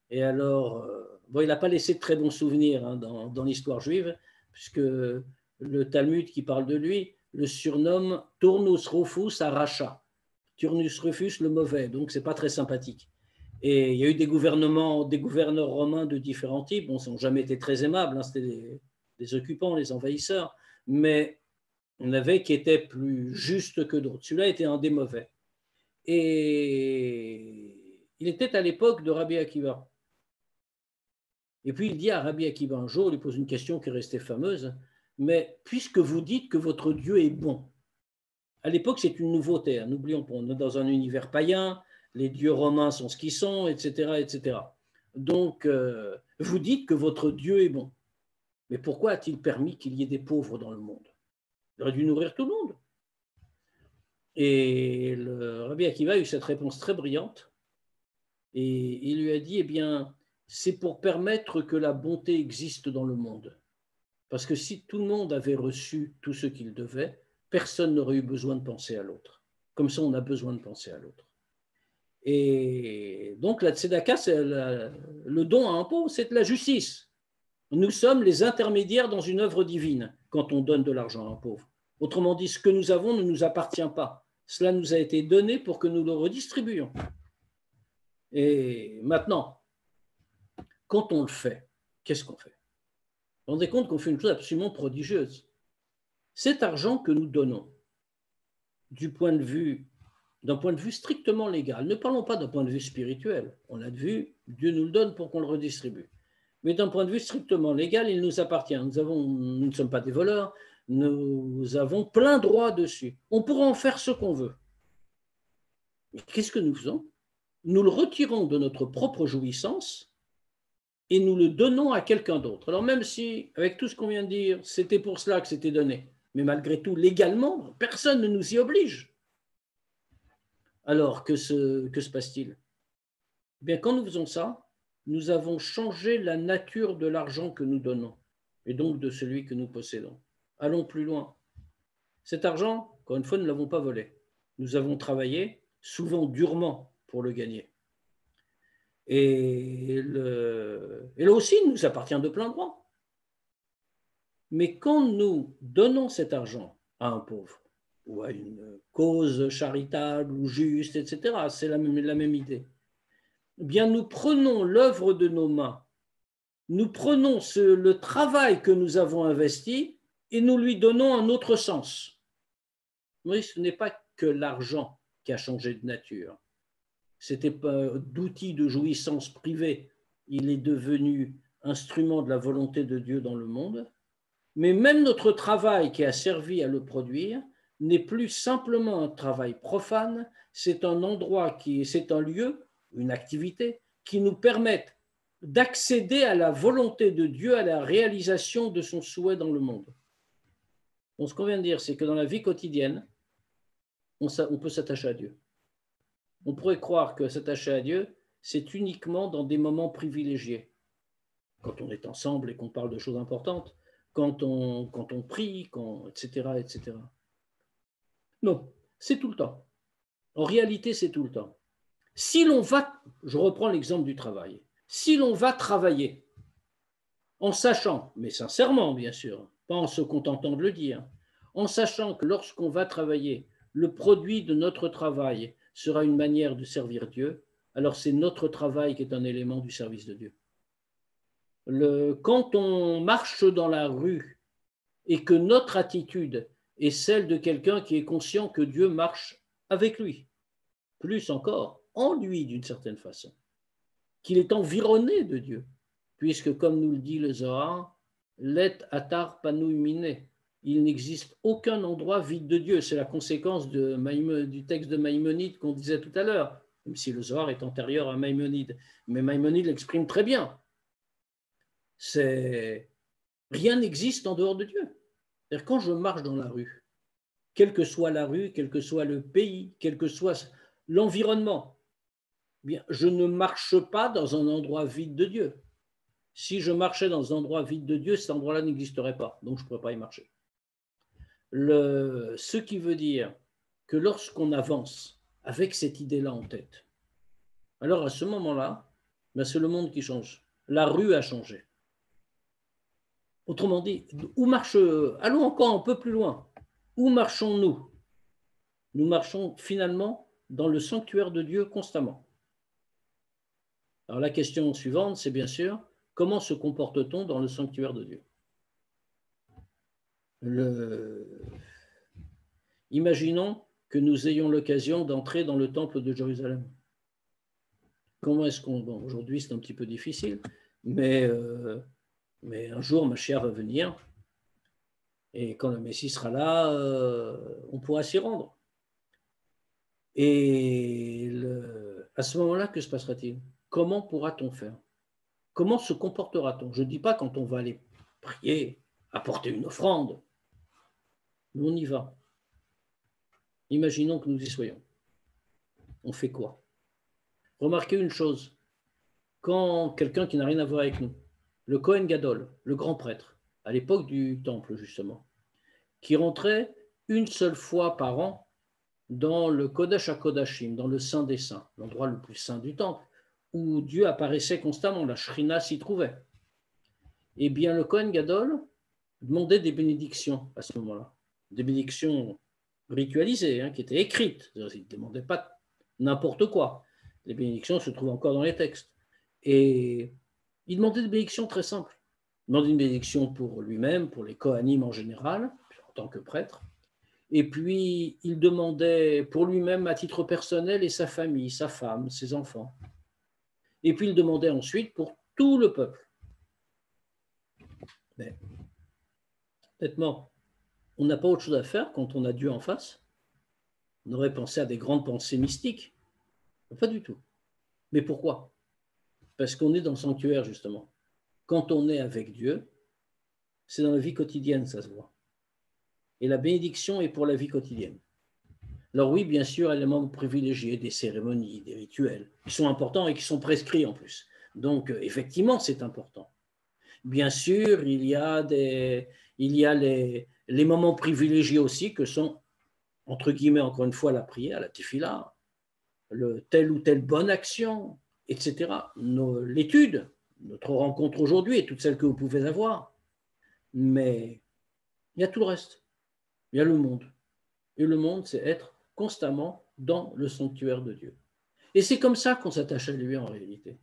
Et alors, il n'a pas laissé de très bons souvenirs hein, dans l'histoire juive, puisque le Talmud qui parle de lui le surnomme Turnus Rufus Aracha. Turnus Rufus le mauvais, donc c'est pas très sympathique. Et il y a eu des gouverneurs romains de différents types. Bon, ils n'ont jamais été très aimables, hein, c'était des occupants, les envahisseurs, mais il y en avait qui étaient plus justes que d'autres. Celui-là était un des mauvais. Et il était à l'époque de Rabbi Akiva. Et puis il dit à Rabbi Akiva un jour, il lui pose une question qui est restée fameuse, mais puisque vous dites que votre Dieu est bon, à l'époque c'est une nouveauté, hein, n'oublions pas, on est dans un univers païen, les dieux romains sont ce qu'ils sont, etc. etc. Donc vous dites que votre Dieu est bon, mais pourquoi a-t-il permis qu'il y ait des pauvres dans le monde? Il aurait dû nourrir tout le monde. Et le Rabbi Akiva a eu cette réponse très brillante, et il lui a dit, eh bien, c'est pour permettre que la bonté existe dans le monde. Parce que si tout le monde avait reçu tout ce qu'il devait, personne n'aurait eu besoin de penser à l'autre. Comme ça, on a besoin de penser à l'autre. Et donc, la tzedaka, c'est le don à un pauvre, c'est de la justice. Nous sommes les intermédiaires dans une œuvre divine quand on donne de l'argent à un pauvre. Autrement dit, ce que nous avons ne nous appartient pas. Cela nous a été donné pour que nous le redistribuions. Et maintenant, quand on le fait, qu'est-ce qu'on fait? Vous vous rendez compte qu'on fait une chose absolument prodigieuse. Cet argent que nous donnons, d'un point de vue strictement légal, ne parlons pas d'un point de vue spirituel, on l'a vu, Dieu nous le donne pour qu'on le redistribue. Mais d'un point de vue strictement légal, il nous appartient. Nous ne sommes pas des voleurs, nous avons plein droit dessus. On pourra en faire ce qu'on veut. Mais qu'est-ce que nous faisons? Nous le retirons de notre propre jouissance et nous le donnons à quelqu'un d'autre. Alors même si, avec tout ce qu'on vient de dire, c'était pour cela que c'était donné, mais malgré tout, légalement, personne ne nous y oblige. Alors, que se passe-t-il? Eh bien, quand nous faisons ça, nous avons changé la nature de l'argent que nous donnons, et donc de celui que nous possédons. Allons plus loin. Cet argent, encore une fois, nous ne l'avons pas volé. Nous avons travaillé, souvent durement, pour le gagner. Et là aussi, il nous appartient de plein droit. Mais quand nous donnons cet argent à un pauvre, ou à une cause charitable ou juste, etc., c'est la même idée, eh bien, nous prenons l'œuvre de nos mains, nous prenons le travail que nous avons investi et nous lui donnons un autre sens. Oui, ce n'est pas que l'argent qui a changé de nature. Ce n'était pas d'outil de jouissance privée. Il est devenu instrument de la volonté de Dieu dans le monde. Mais même notre travail qui a servi à le produire n'est plus simplement un travail profane, c'est un endroit c'est un lieu, une activité qui nous permettent d'accéder à la volonté de Dieu, à la réalisation de son souhait dans le monde. Donc, ce qu'on vient de dire, c'est que dans la vie quotidienne, on peut s'attacher à Dieu. On pourrait croire que s'attacher à Dieu, c'est uniquement dans des moments privilégiés, quand on est ensemble et qu'on parle de choses importantes, quand on prie, etc., etc. Non, c'est tout le temps. En réalité, c'est tout le temps. Si l'on va, je reprends l'exemple du travail, si l'on va travailler en sachant, mais sincèrement bien sûr, pas en se contentant de le dire, en sachant que lorsqu'on va travailler, le produit de notre travail sera une manière de servir Dieu, alors c'est notre travail qui est un élément du service de Dieu. Quand on marche dans la rue et que notre attitude est celle de quelqu'un qui est conscient que Dieu marche avec lui, plus encore en lui d'une certaine façon, qu'il est environné de Dieu, puisque comme nous le dit le Zohar, let atar panou mine, il n'existe aucun endroit vide de Dieu. C'est la conséquence du texte de Maïmonide qu'on disait tout à l'heure, même si le Zohar est antérieur à Maïmonide. Mais Maïmonide l'exprime très bien. Rien n'existe en dehors de Dieu. C'est-à-dire, quand je marche dans la rue, quelle que soit la rue, quel que soit le pays, quel que soit l'environnement, bien, je ne marche pas dans un endroit vide de Dieu. Si je marchais dans un endroit vide de Dieu, cet endroit-là n'existerait pas, donc je ne pourrais pas y marcher. Ce qui veut dire que lorsqu'on avance avec cette idée-là en tête, alors à ce moment-là, ben c'est le monde qui change. La rue a changé. Autrement dit, allons encore un peu plus loin. Où marchons-nous? Nous marchons finalement dans le sanctuaire de Dieu constamment. Alors la question suivante, c'est bien sûr, comment se comporte-t-on dans le sanctuaire de Dieu? Imaginons que nous ayons l'occasion d'entrer dans le temple de Jérusalem. Comment est-ce qu'on... Bon, aujourd'hui, c'est un petit peu difficile, mais un jour, Mashiach va venir, et quand le Messie sera là, on pourra s'y rendre. Et à ce moment-là, que se passera-t-il? Comment pourra-t-on faire? Comment se comportera-t-on? Je ne dis pas quand on va aller prier, apporter une offrande, mais on y va. Imaginons que nous y soyons. On fait quoi? Remarquez une chose, quand quelqu'un qui n'a rien à voir avec nous, le Kohen Gadol, le grand prêtre, à l'époque du temple justement, qui rentrait une seule fois par an dans le Kodesh HaKodashim, dans le Saint des Saints, l'endroit le plus saint du temple, où Dieu apparaissait constamment, la Shrina s'y trouvait. Eh bien, le Kohen Gadol demandait des bénédictions à ce moment-là, des bénédictions ritualisées, qui étaient écrites. Il ne demandait pas n'importe quoi. Les bénédictions se trouvent encore dans les textes. Et il demandait des bénédictions très simples. Il demandait une bénédiction pour lui-même, pour les Kohanim en général, en tant que prêtre. Et puis, il demandait pour lui-même à titre personnel et sa famille, sa femme, ses enfants. Et puis, il demandait ensuite pour tout le peuple. Mais, honnêtement, on n'a pas autre chose à faire quand on a Dieu en face. On aurait pensé à des grandes pensées mystiques. Pas du tout. Mais pourquoi? Parce qu'on est dans le sanctuaire, justement. Quand on est avec Dieu, c'est dans la vie quotidienne, ça se voit. Et la bénédiction est pour la vie quotidienne. Alors oui, bien sûr, éléments privilégiés, des cérémonies, des rituels, qui sont importants et qui sont prescrits en plus. Donc, effectivement, c'est important. Bien sûr, il y a les moments privilégiés aussi, que sont, entre guillemets, encore une fois, la prière, la tefila, telle ou telle bonne action, etc. L'étude, notre rencontre aujourd'hui et toutes celles que vous pouvez avoir. Mais il y a tout le reste. Il y a le monde. Et le monde, c'est être constamment dans le sanctuaire de Dieu. Et c'est comme ça qu'on s'attache à lui en réalité.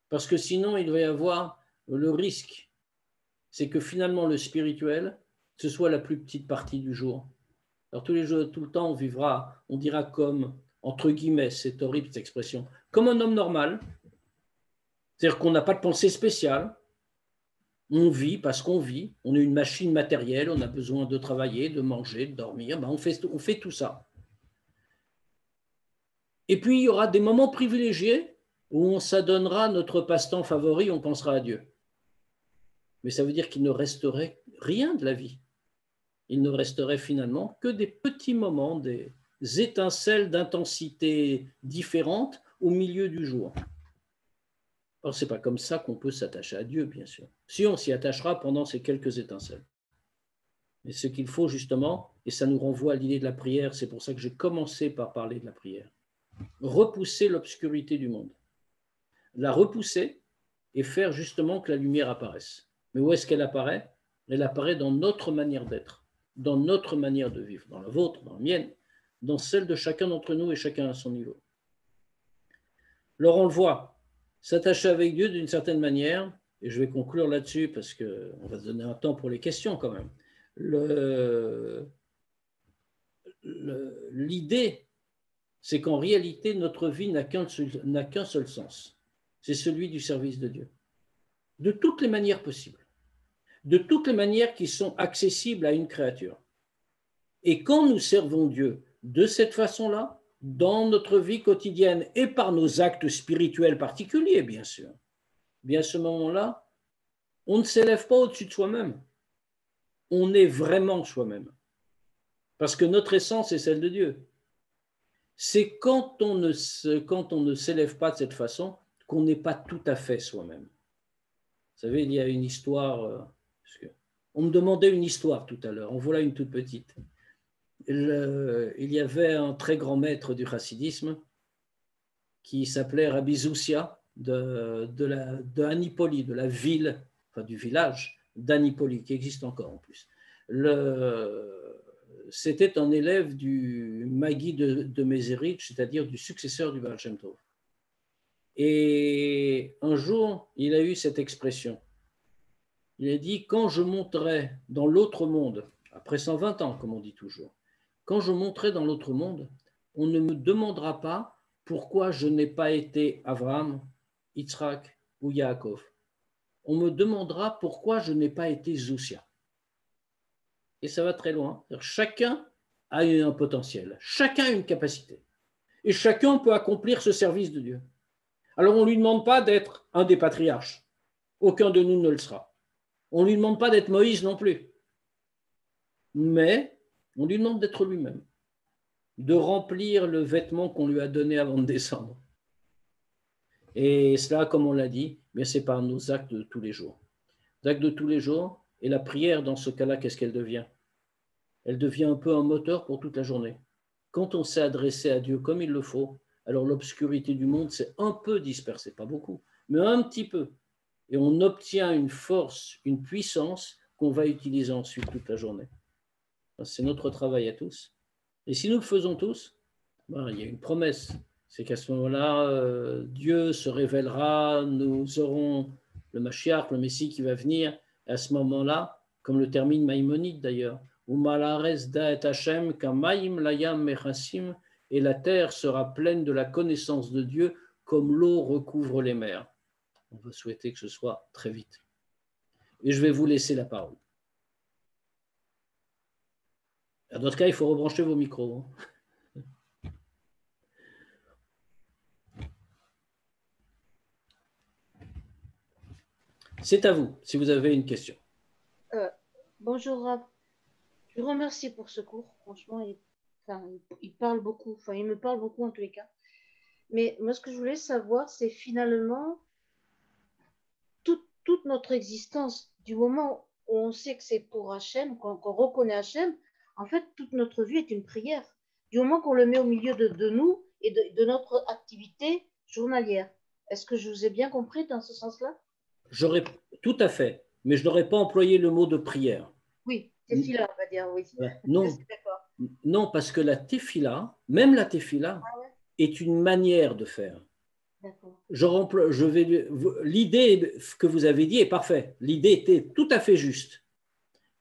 Parce que sinon, il va y avoir le risque, c'est que finalement le spirituel, ce soit la plus petite partie du jour. Alors tout le temps, on dira comme, entre guillemets, c'est horrible cette expression, comme un homme normal, c'est-à-dire qu'on n'a pas de pensée spéciale, on vit parce qu'on vit, on est une machine matérielle, on a besoin de travailler, de manger, de dormir, on fait tout ça. Et puis, il y aura des moments privilégiés où on s'adonnera notre passe-temps favori, on pensera à Dieu. Mais ça veut dire qu'il ne resterait rien de la vie. Il ne resterait finalement que des petits moments, des étincelles d'intensité différentes au milieu du jour. Alors, ce n'est pas comme ça qu'on peut s'attacher à Dieu, bien sûr. Si on s'y attachera pendant ces quelques étincelles. Mais ce qu'il faut justement, et ça nous renvoie à l'idée de la prière, c'est pour ça que j'ai commencé par parler de la prière, repousser l'obscurité du monde. La repousser et faire justement que la lumière apparaisse. Mais où est-ce qu'elle apparaît? Elle apparaît dans notre manière d'être, dans notre manière de vivre, dans la vôtre, dans la mienne, dans celle de chacun d'entre nous et chacun à son niveau. Alors on le voit, s'attacher avec Dieu d'une certaine manière, et je vais conclure là-dessus parce qu'on va se donner un temps pour les questions quand même. L'idée, c'est qu'en réalité, notre vie n'a qu'un seul sens. C'est celui du service de Dieu. De toutes les manières possibles. De toutes les manières qui sont accessibles à une créature. Et quand nous servons Dieu de cette façon-là, dans notre vie quotidienne et par nos actes spirituels particuliers, bien sûr, bien à ce moment-là, on ne s'élève pas au-dessus de soi-même. On est vraiment soi-même. Parce que notre essence est celle de Dieu. C'est quand on ne s'élève pas de cette façon qu'on n'est pas tout à fait soi-même. Vous savez, il y a une histoire, on me demandait une histoire tout à l'heure, en voilà une toute petite. Il y avait un très grand maître du chassidisme qui s'appelait Rabbi Zoussia de Anipoli, de la ville, enfin du village d'Anipoli, qui existe encore en plus. C'était un élève du Magui de Mézérich, c'est-à-dire du successeur du Baal Shem Tov. Et un jour, il a eu cette expression. Il a dit, quand je monterai dans l'autre monde, après 120 ans, comme on dit toujours, quand je monterai dans l'autre monde, on ne me demandera pas pourquoi je n'ai pas été Abraham, Yitzhak ou Yaakov. On me demandera pourquoi je n'ai pas été Zoussia. Et ça va très loin. Chacun a un potentiel, chacun a une capacité. Et chacun peut accomplir ce service de Dieu. Alors on ne lui demande pas d'être un des patriarches. Aucun de nous ne le sera. On ne lui demande pas d'être Moïse non plus. Mais on lui demande d'être lui-même, de remplir le vêtement qu'on lui a donné avant de descendre. Et cela, comme on l'a dit, c'est par nos actes de tous les jours. Les actes de tous les jours, et la prière, dans ce cas-là, qu'est-ce qu'elle devient? Elle devient un peu un moteur pour toute la journée. Quand on s'est adressé à Dieu comme il le faut, alors l'obscurité du monde s'est un peu dispersée, pas beaucoup, mais un petit peu. Et on obtient une force, une puissance qu'on va utiliser ensuite toute la journée. C'est notre travail à tous. Et si nous le faisons tous, il y a une promesse. C'est qu'à ce moment-là, Dieu se révélera, nous aurons le Mashiach, le Messie qui va venir. Et à ce moment-là, comme le termine Maïmonide d'ailleurs, et la terre sera pleine de la connaissance de Dieu comme l'eau recouvre les mers. On va souhaiter que ce soit très vite. Et je vais vous laisser la parole. Dans ce cas, il faut rebrancher vos micros. C'est à vous, si vous avez une question. Bonjour, Rav. Je vous remercie pour ce cours. Franchement, il parle beaucoup. Enfin, il me parle beaucoup en tous les cas. Mais moi, ce que je voulais savoir, c'est finalement toute notre existence, du moment où on sait que c'est pour Hachem, qu'on reconnaît Hachem, en fait, toute notre vie est une prière. Du moment qu'on le met au milieu de nous et de notre activité journalière. Est-ce que je vous ai bien compris dans ce sens-là? Tout à fait, mais je n'aurais pas employé le mot de prière. Oui, tefila, on va dire, oui. Non, non, parce que la tefila, même la tefila, est une manière de faire. L'idée que vous avez dit est parfaite. L'idée était tout à fait juste.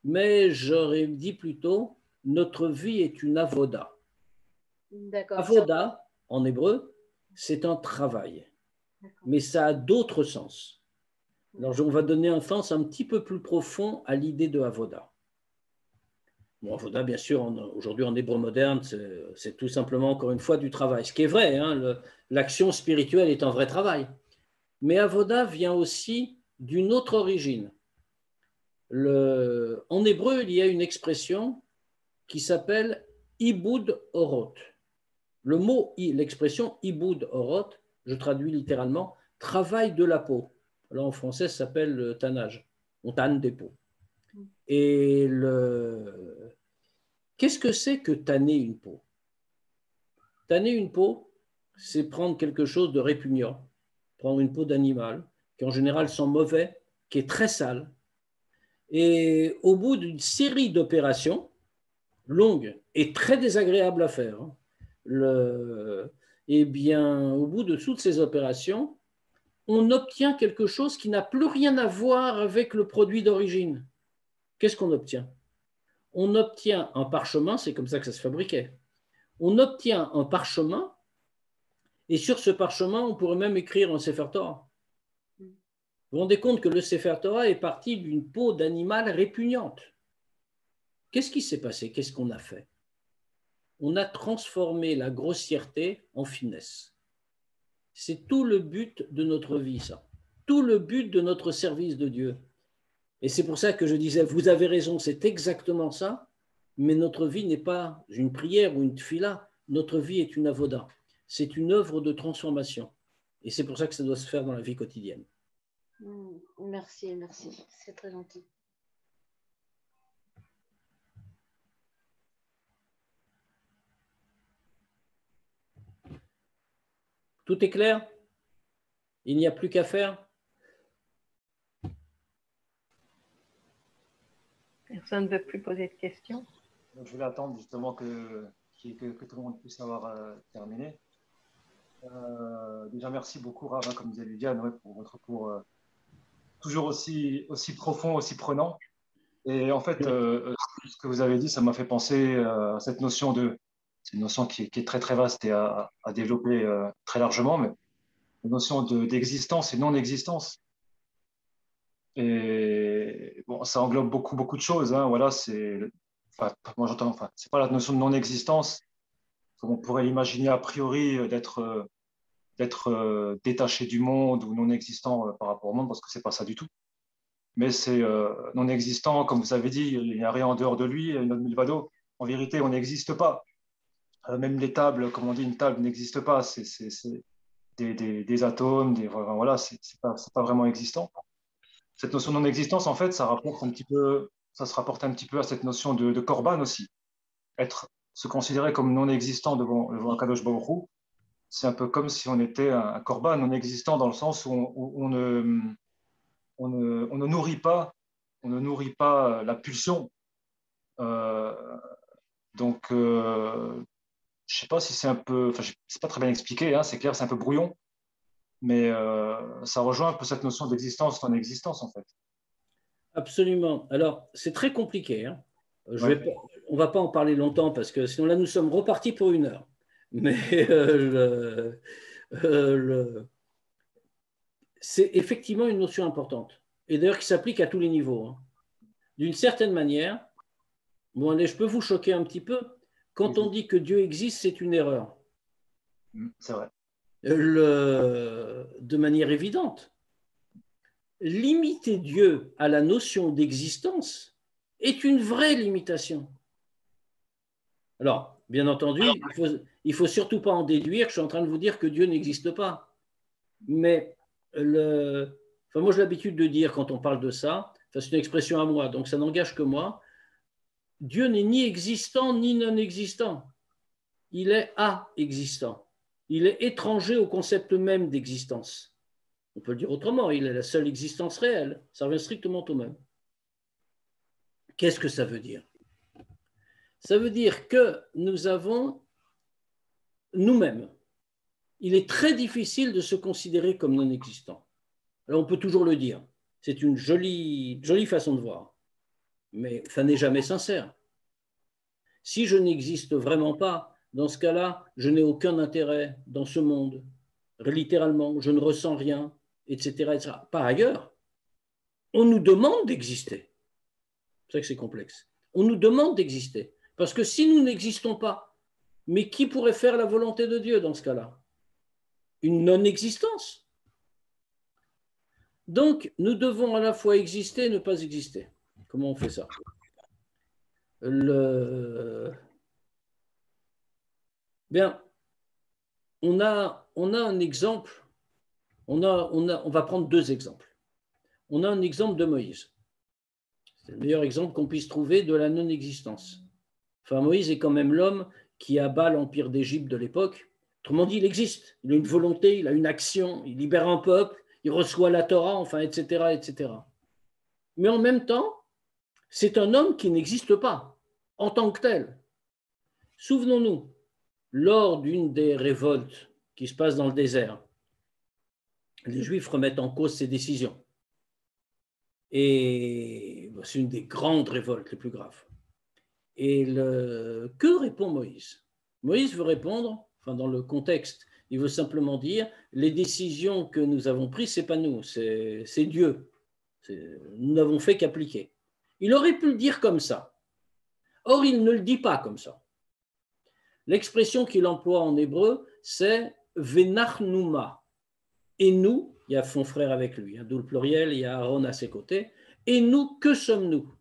Mais j'aurais dit plutôt, notre vie est une avoda. Avoda, en hébreu, c'est un travail. Mais ça a d'autres sens. Alors, on va donner un sens un petit peu plus profond à l'idée de avoda. Bon, avoda, bien sûr, aujourd'hui en hébreu moderne, c'est tout simplement, encore une fois, du travail. Ce qui est vrai, hein, l'action spirituelle est un vrai travail. Mais avoda vient aussi d'une autre origine. En hébreu, il y a une expression qui s'appelle iboud orot. L'expression iboud orot, je traduis littéralement, travail de la peau. Alors en français, ça s'appelle le tannage. On tanne des peaux. Et qu'est-ce que c'est que tanner une peau? Tanner une peau, c'est prendre quelque chose de répugnant, prendre une peau d'animal, qui en général sent mauvais, qui est très sale. Et au bout d'une série d'opérations longues et très désagréables à faire, eh bien, au bout de toutes ces opérations, on obtient quelque chose qui n'a plus rien à voir avec le produit d'origine. Qu'est-ce qu'on obtient? On obtient un parchemin, c'est comme ça que ça se fabriquait. On obtient un parchemin, et sur ce parchemin, on pourrait même écrire un Sefer Torah. Vous vous rendez compte que le Sefer Torah est parti d'une peau d'animal répugnante. Qu'est-ce qui s'est passé? Qu'est-ce qu'on a fait? On a transformé la grossièreté en finesse. C'est tout le but de notre vie, ça. Tout le but de notre service de Dieu. Et c'est pour ça que je disais, vous avez raison, c'est exactement ça, mais notre vie n'est pas une prière ou une tfila, notre vie est une avoda. C'est une œuvre de transformation. Et c'est pour ça que ça doit se faire dans la vie quotidienne. Merci, merci. C'est très gentil. Tout est clair? Il n'y a plus qu'à faire? Personne ne veut plus poser de questions. Je voulais attendre justement que tout le monde puisse avoir terminé. Déjà, merci beaucoup, Rav, comme disait Lydiane, ouais, pour votre cours toujours aussi profond, aussi prenant. Et en fait, ce que vous avez dit, ça m'a fait penser à cette notion c'est une notion qui est très très vaste et à développer très largement, mais la notion d'existence et non-existence. Et bon, ça englobe beaucoup de choses. Hein. Voilà, moi j'entends, c'est pas la notion de non-existence comme on pourrait l'imaginer a priori d'être détaché du monde ou non existant par rapport au monde, parce que c'est pas ça du tout. Mais c'est non existant, comme vous avez dit, il n'y a rien en dehors de lui, notre Milvado. En vérité, on n'existe pas. Même les tables, comme on dit, une table n'existe pas. C'est des atomes, voilà, c'est pas vraiment existant. Cette notion de non-existence, en fait, ça se rapporte un petit peu à cette notion de korban aussi. Se considérer comme non-existant devant un Kadosh Baruch Hu, c'est un peu comme si on était un korban non-existant dans le sens où on ne nourrit pas, la pulsion. Donc, je sais pas si c'est un peu, enfin, c'est pas très bien expliqué, hein, c'est clair, c'est un peu brouillon, mais ça rejoint un peu cette notion d'existence, non-existence en fait. Absolument. Alors, c'est très compliqué. Hein. Ouais. On ne va pas en parler longtemps parce que sinon là, nous sommes repartis pour 1 heure. Mais c'est effectivement une notion importante. Et d'ailleurs qui s'applique à tous les niveaux. Hein. D'une certaine manière, bon, allez, je peux vous choquer un petit peu. Quand on dit que Dieu existe, c'est une erreur. C'est vrai. De manière évidente. Limiter Dieu à la notion d'existence est une vraie limitation. Alors, bien entendu, il faut surtout pas en déduire que je suis en train de vous dire que Dieu n'existe pas. Mais moi, j'ai l'habitude de dire quand on parle de ça, c'est une expression à moi, donc ça n'engage que moi, Dieu n'est ni existant ni non existant. Il est a-existant. Il est étranger au concept même d'existence. On peut le dire autrement, il est la seule existence réelle. Ça revient strictement au même. Qu'est-ce que ça veut dire? Ça veut dire que nous avons nous-mêmes. Il est très difficile de se considérer comme non existant. Alors on peut toujours le dire. C'est une jolie façon de voir. Mais ça n'est jamais sincère. Si je n'existe vraiment pas, dans ce cas-là, je n'ai aucun intérêt dans ce monde. Littéralement, je ne ressens rien, etc., etc. Par ailleurs, on nous demande d'exister. C'est ça que c'est complexe. On nous demande d'exister. Parce que si nous n'existons pas, mais qui pourrait faire la volonté de Dieu dans ce cas-là? Une non-existence. Donc, nous devons à la fois exister et ne pas exister. Comment on fait ça? Bien, on a un exemple. On va prendre 2 exemples. On a un exemple de Moïse. C'est le meilleur exemple qu'on puisse trouver de la non-existence. Enfin, Moïse est quand même l'homme qui abat l'empire d'Égypte de l'époque. Autrement dit, il existe, il a une volonté, il a une action, il libère un peuple, il reçoit la Torah, enfin, etc., etc. Mais en même temps, c'est un homme qui n'existe pas en tant que tel. Souvenons-nous, lors d'une des révoltes qui se passe dans le désert, les Juifs remettent en cause ces décisions. Et c'est une des grandes révoltes les plus graves. Et que répond Moïse? Moïse veut répondre, enfin dans le contexte, il veut simplement dire, les décisions que nous avons prises, ce n'est pas nous, c'est Dieu. Nous n'avons fait qu'appliquer. Il aurait pu le dire comme ça. Or, il ne le dit pas comme ça. L'expression qu'il emploie en hébreu, c'est « venachnouma ». Et nous, il y a son frère avec lui, d'où le pluriel, il y a Aaron à ses côtés. Et nous, que sommes-nous?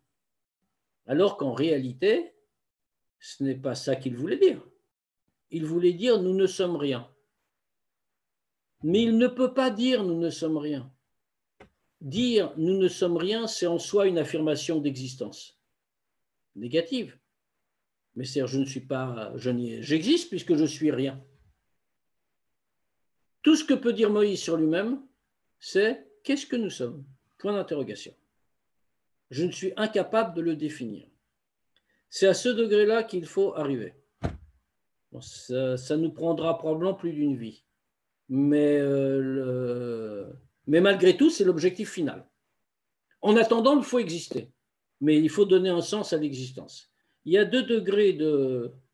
Alors qu'en réalité, ce n'est pas ça qu'il voulait dire. Il voulait dire « nous ne sommes rien ». Mais il ne peut pas dire « nous ne sommes rien ». Dire « nous ne sommes rien », c'est en soi une affirmation d'existence négative. Mais c'est-à-dire je ne suis pas, j'existe puisque je suis rien. Tout ce que peut dire Moïse sur lui-même, c'est « qu'est-ce que nous sommes ?» Point d'interrogation. Je ne suis incapable de le définir. C'est à ce degré-là qu'il faut arriver. Bon, ça nous prendra probablement plus d'une vie. Mais malgré tout, c'est l'objectif final. En attendant, il faut exister. Mais il faut donner un sens à l'existence. Il y a 2 degrés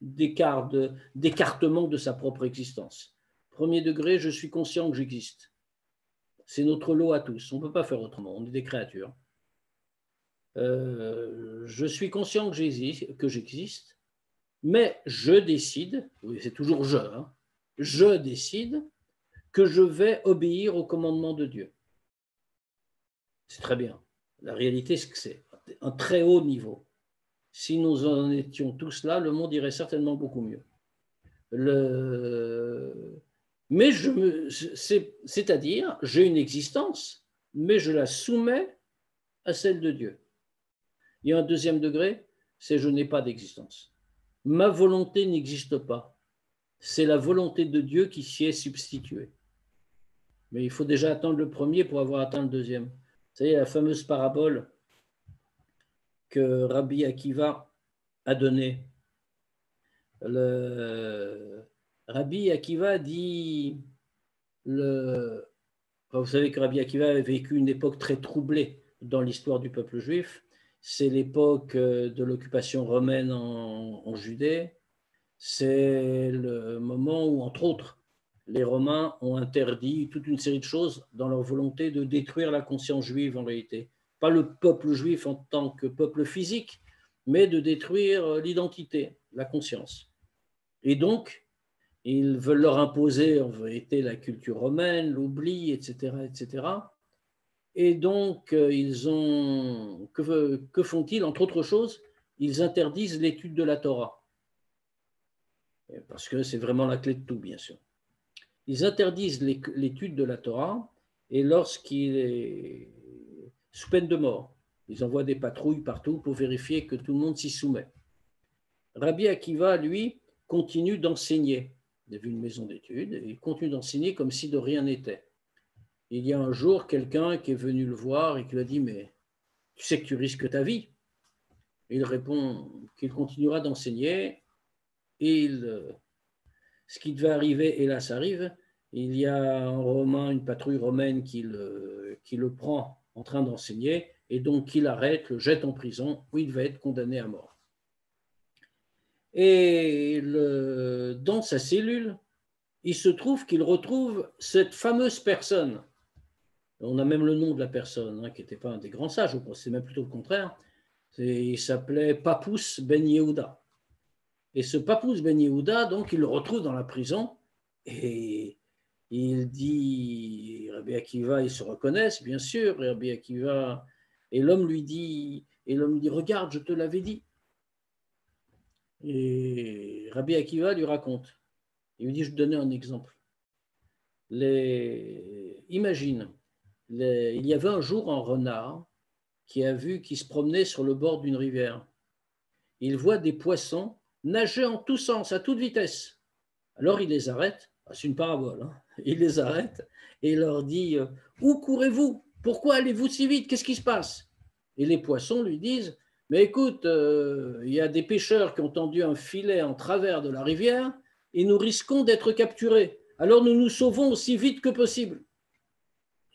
d'écartement de sa propre existence. Premier degré, je suis conscient que j'existe. C'est notre lot à tous. On ne peut pas faire autrement. On est des créatures. Je suis conscient que j'existe, mais je décide, oui, c'est toujours je décide que je vais obéir au commandement de Dieu. C'est très bien. La réalité, c'est que c'est un très haut niveau. Si nous en étions tous là, le monde irait certainement beaucoup mieux. Mais c'est-à-dire, j'ai une existence, mais je la soumets à celle de Dieu. Il y a un deuxième degré, c'est je n'ai pas d'existence. Ma volonté n'existe pas. C'est la volonté de Dieu qui s'y est substituée. Mais il faut déjà attendre le premier pour avoir atteint le deuxième. Vous savez, la fameuse parabole que Rabbi Akiva a donnée. Rabbi Akiva dit, vous savez que Rabbi Akiva a vécu une époque très troublée dans l'histoire du peuple juif. C'est l'époque de l'occupation romaine en Judée. C'est le moment où, entre autres, les Romains ont interdit toute une série de choses dans leur volonté de détruire la conscience juive en réalité. Pas le peuple juif en tant que peuple physique, mais de détruire l'identité, la conscience. Et donc, ils veulent leur imposer en vérité la culture romaine, l'oubli, etc., etc. Et donc, que font-ils? Entre autres choses, ils interdisent l'étude de la Torah. Parce que c'est vraiment la clé de tout, bien sûr. Ils interdisent l'étude de la Torah, et lorsqu'il est sous peine de mort, ils envoient des patrouilles partout pour vérifier que tout le monde s'y soumet. Rabbi Akiva, lui, continue d'enseigner. Il avait une maison d'études, et il continue d'enseigner comme si de rien n'était. Il y a un jour quelqu'un qui est venu le voir et qui lui a dit « Mais tu sais que tu risques ta vie ?» Et il répond qu'il continuera d'enseigner. Et ce qui devait arriver, hélas, arrive. Il y a une patrouille romaine qui le prend en train d'enseigner et donc qui l'arrête, le jette en prison où il va être condamné à mort. Et dans sa cellule, il se trouve qu'il retrouve cette fameuse personne. On a même le nom de la personne, qui n'était pas un des grands sages, c'est même plutôt le contraire. Il s'appelait Papous Ben Yehuda. Et ce Papous Ben Yehuda, donc, il le retrouve dans la prison et il dit, Rabbi Akiva, ils se reconnaissent, bien sûr, et Rabbi Akiva, et l'homme lui dit, regarde, je te l'avais dit. Et Rabbi Akiva lui raconte. Il lui dit, je te donnais un exemple. Imagine, il y avait un jour un renard qui se promenait sur le bord d'une rivière. Il voit des poissons nager en tous sens, à toute vitesse. Alors il les arrête. c'est une parabole, hein. Il les arrête et leur dit où courez-vous? Pourquoi allez-vous si vite? Qu'est-ce qui se passe? Et les poissons lui disent mais écoute, il y a des pêcheurs qui ont tendu un filet en travers de la rivière et nous risquons d'être capturés. Alors nous nous sauvons aussi vite que possible.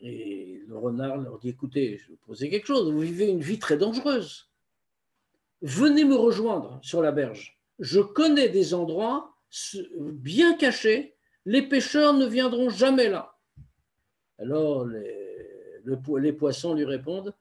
Et le renard leur dit écoutez, je vais vous poser quelque chose, vous vivez une vie très dangereuse. Venez me rejoindre sur la berge. Je connais des endroits bien cachés, les pêcheurs ne viendront jamais là. Alors les poissons lui répondent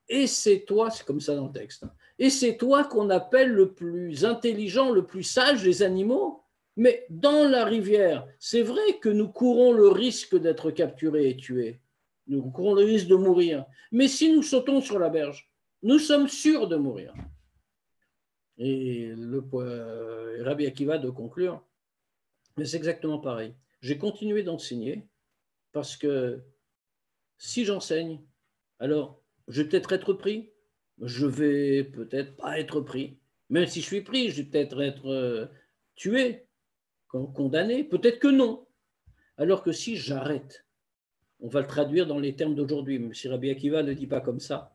et c'est toi, c'est comme ça dans le texte, hein, et c'est toi qu'on appelle le plus intelligent, le plus sage des animaux. Mais dans la rivière, c'est vrai que nous courons le risque d'être capturés et tués. Nous courons le risque de mourir. Mais si nous sautons sur la berge, nous sommes sûrs de mourir. Et Rabbi Akiva de conclure, mais c'est exactement pareil. J'ai continué d'enseigner parce que si j'enseigne, alors je vais peut-être être pris, je vais peut-être pas être pris. Même si je suis pris, je vais peut-être être tué, condamné, peut-être que non. Alors que si j'arrête, on va le traduire dans les termes d'aujourd'hui, même si Rabbi Akiva ne dit pas comme ça,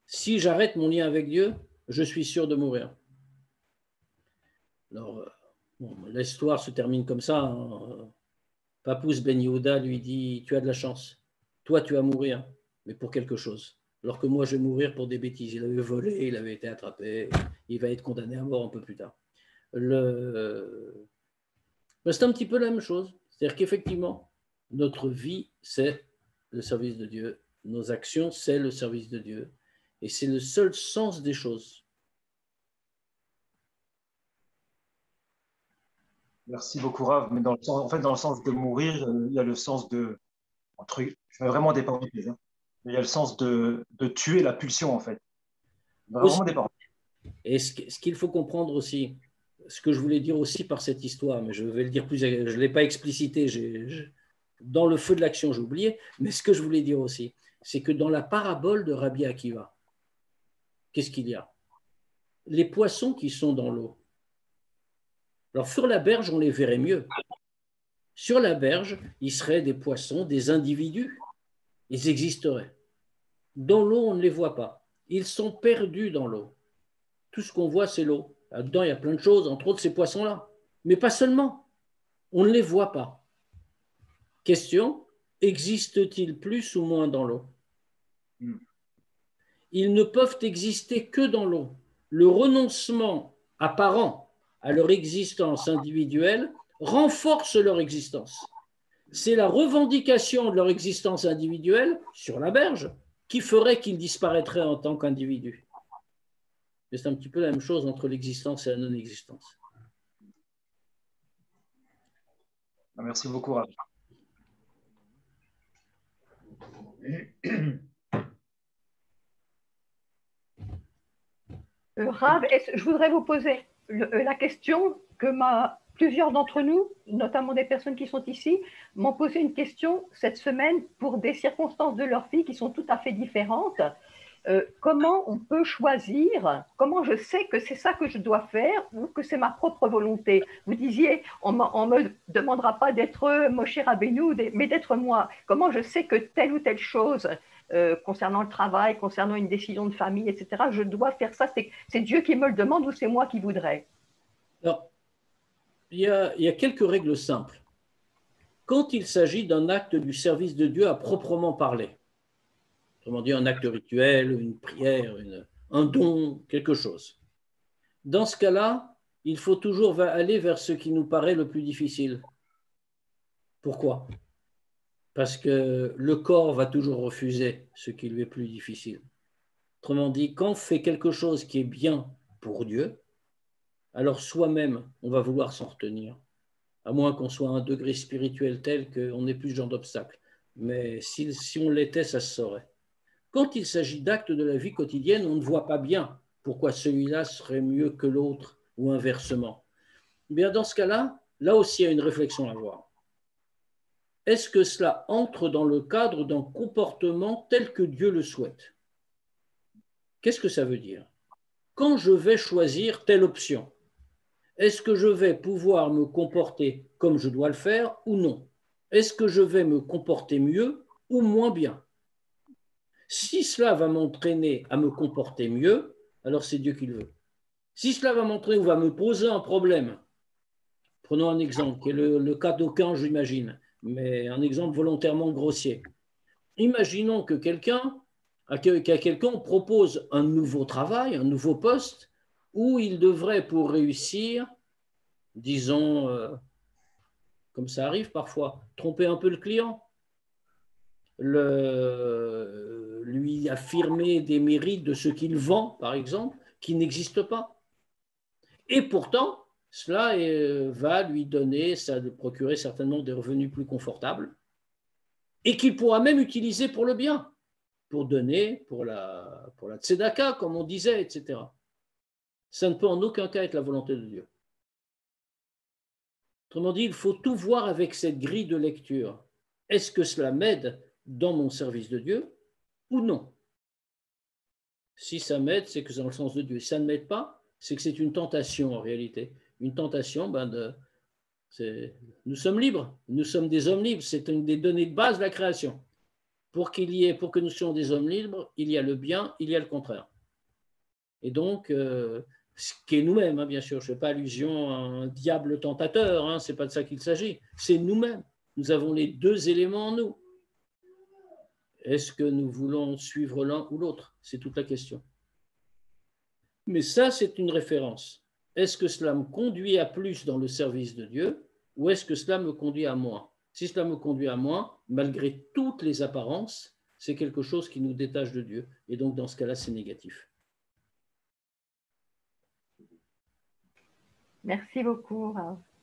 si j'arrête mon lien avec Dieu, je suis sûr de mourir. Alors, bon, l'histoire se termine comme ça. Hein. Papous Ben Yehuda lui dit, tu as de la chance, toi tu vas mourir, mais pour quelque chose. Alors que moi je vais mourir pour des bêtises. Il avait volé, il avait été attrapé, il va être condamné à mort un peu plus tard. C'est un petit peu la même chose. C'est-à-dire qu'effectivement, notre vie, c'est le service de Dieu. Nos actions, c'est le service de Dieu. Et c'est le seul sens des choses. Merci beaucoup, Rav. Mais dans le sens, en fait, dans le sens de mourir, il y a le sens de, je fais vraiment des parenthèses, hein. Il y a le sens de tuer la pulsion, en fait. Vraiment des parenthèses. Et ce qu'il faut comprendre aussi, ce que je voulais dire aussi par cette histoire, mais je vais le dire plus, je ne l'ai pas explicité, dans le feu de l'action, j'ai oublié, mais ce que je voulais dire aussi, c'est que dans la parabole de Rabbi Akiva, qu'est-ce qu'il y a? Les poissons qui sont dans l'eau. Alors sur la berge, on les verrait mieux. Sur la berge, ils seraient des poissons, des individus. Ils existeraient. Dans l'eau, on ne les voit pas. Ils sont perdus dans l'eau. Tout ce qu'on voit, c'est l'eau. Là-dedans, il y a plein de choses, entre autres ces poissons-là. Mais pas seulement. On ne les voit pas. Question, existent-ils plus ou moins dans l'eau? Ils ne peuvent exister que dans l'eau. Le renoncement apparent à leur existence individuelle renforce leur existence. C'est la revendication de leur existence individuelle sur la berge qui ferait qu'ils disparaîtraient en tant qu'individus. C'est un petit peu la même chose entre l'existence et la non-existence. Merci beaucoup, Rav. Rav, je voudrais vous poser la question que plusieurs d'entre nous, notamment des personnes qui sont ici, m'ont posé une question cette semaine pour des circonstances de leur vie qui sont tout à fait différentes. Comment on peut choisir, comment je sais que c'est ça que je dois faire ou que c'est ma propre volonté? Vous disiez, on ne me demandera pas d'être Moshe Rabbeinu, mais d'être moi. Comment je sais que telle ou telle chose, concernant le travail, concernant une décision de famille, etc., je dois faire ça? C'est Dieu qui me le demande ou c'est moi qui voudrais? Alors, il y a quelques règles simples. Quand il s'agit d'un acte du service de Dieu à proprement parler, autrement dit un acte rituel, une prière, un don, quelque chose. Dans ce cas-là, il faut toujours aller vers ce qui nous paraît le plus difficile. Pourquoi? Parce que le corps va toujours refuser ce qui lui est plus difficile. Autrement dit, quand on fait quelque chose qui est bien pour Dieu, alors soi-même, on va vouloir s'en retenir, à moins qu'on soit à un degré spirituel tel qu'on n'ait plus ce genre d'obstacle. Mais si on l'était, ça se saurait. Quand il s'agit d'actes de la vie quotidienne, on ne voit pas bien pourquoi celui-là serait mieux que l'autre ou inversement. Bien, dans ce cas-là, là aussi, il y a une réflexion à avoir. Est-ce que cela entre dans le cadre d'un comportement tel que Dieu le souhaite? Qu'est-ce que ça veut dire? Quand je vais choisir telle option, Est-ce que je vais pouvoir me comporter comme je dois le faire ou non? Est-ce que je vais me comporter mieux ou moins bien? Si cela va m'entraîner à me comporter mieux, alors c'est Dieu qui le veut. Si cela va m'entraîner ou va me poser un problème, prenons un exemple, qui est le cas d'aucun, j'imagine, mais un exemple volontairement grossier. Imaginons que à quelqu'un on propose un nouveau travail, un nouveau poste, où il devrait, pour réussir, disons, comme ça arrive parfois, tromper un peu le client, lui affirmer des mérites de ce qu'il vend, par exemple, qui n'existent pas. Et pourtant, cela va lui donner, ça lui procurer certainement des revenus plus confortables et qu'il pourra même utiliser pour le bien, pour donner, pour la tzedaka, comme on disait, etc. Ça ne peut en aucun cas être la volonté de Dieu. Autrement dit, il faut tout voir avec cette grille de lecture. Est-ce que cela m'aide dans mon service de Dieu ou non? Si ça m'aide, c'est que c'est dans le sens de Dieu. Si ça ne m'aide pas, c'est que c'est une tentation en réalité. Une tentation, nous sommes libres, nous sommes des hommes libres, c'est une des données de base de la création. Pour que nous soyons des hommes libres, il y a le bien, il y a le contraire. Et donc, ce qui est nous-mêmes, hein, bien sûr, je ne fais pas allusion à un diable tentateur, hein, ce n'est pas de ça qu'il s'agit, c'est nous-mêmes. Nous avons les deux éléments en nous. Est-ce que nous voulons suivre l'un ou l'autre? C'est toute la question. Mais ça, c'est une référence. Est-ce que cela me conduit à plus dans le service de Dieu ou est-ce que cela me conduit à moins? Si cela me conduit à moins, malgré toutes les apparences, c'est quelque chose qui nous détache de Dieu. Et donc, dans ce cas-là, c'est négatif. Merci beaucoup.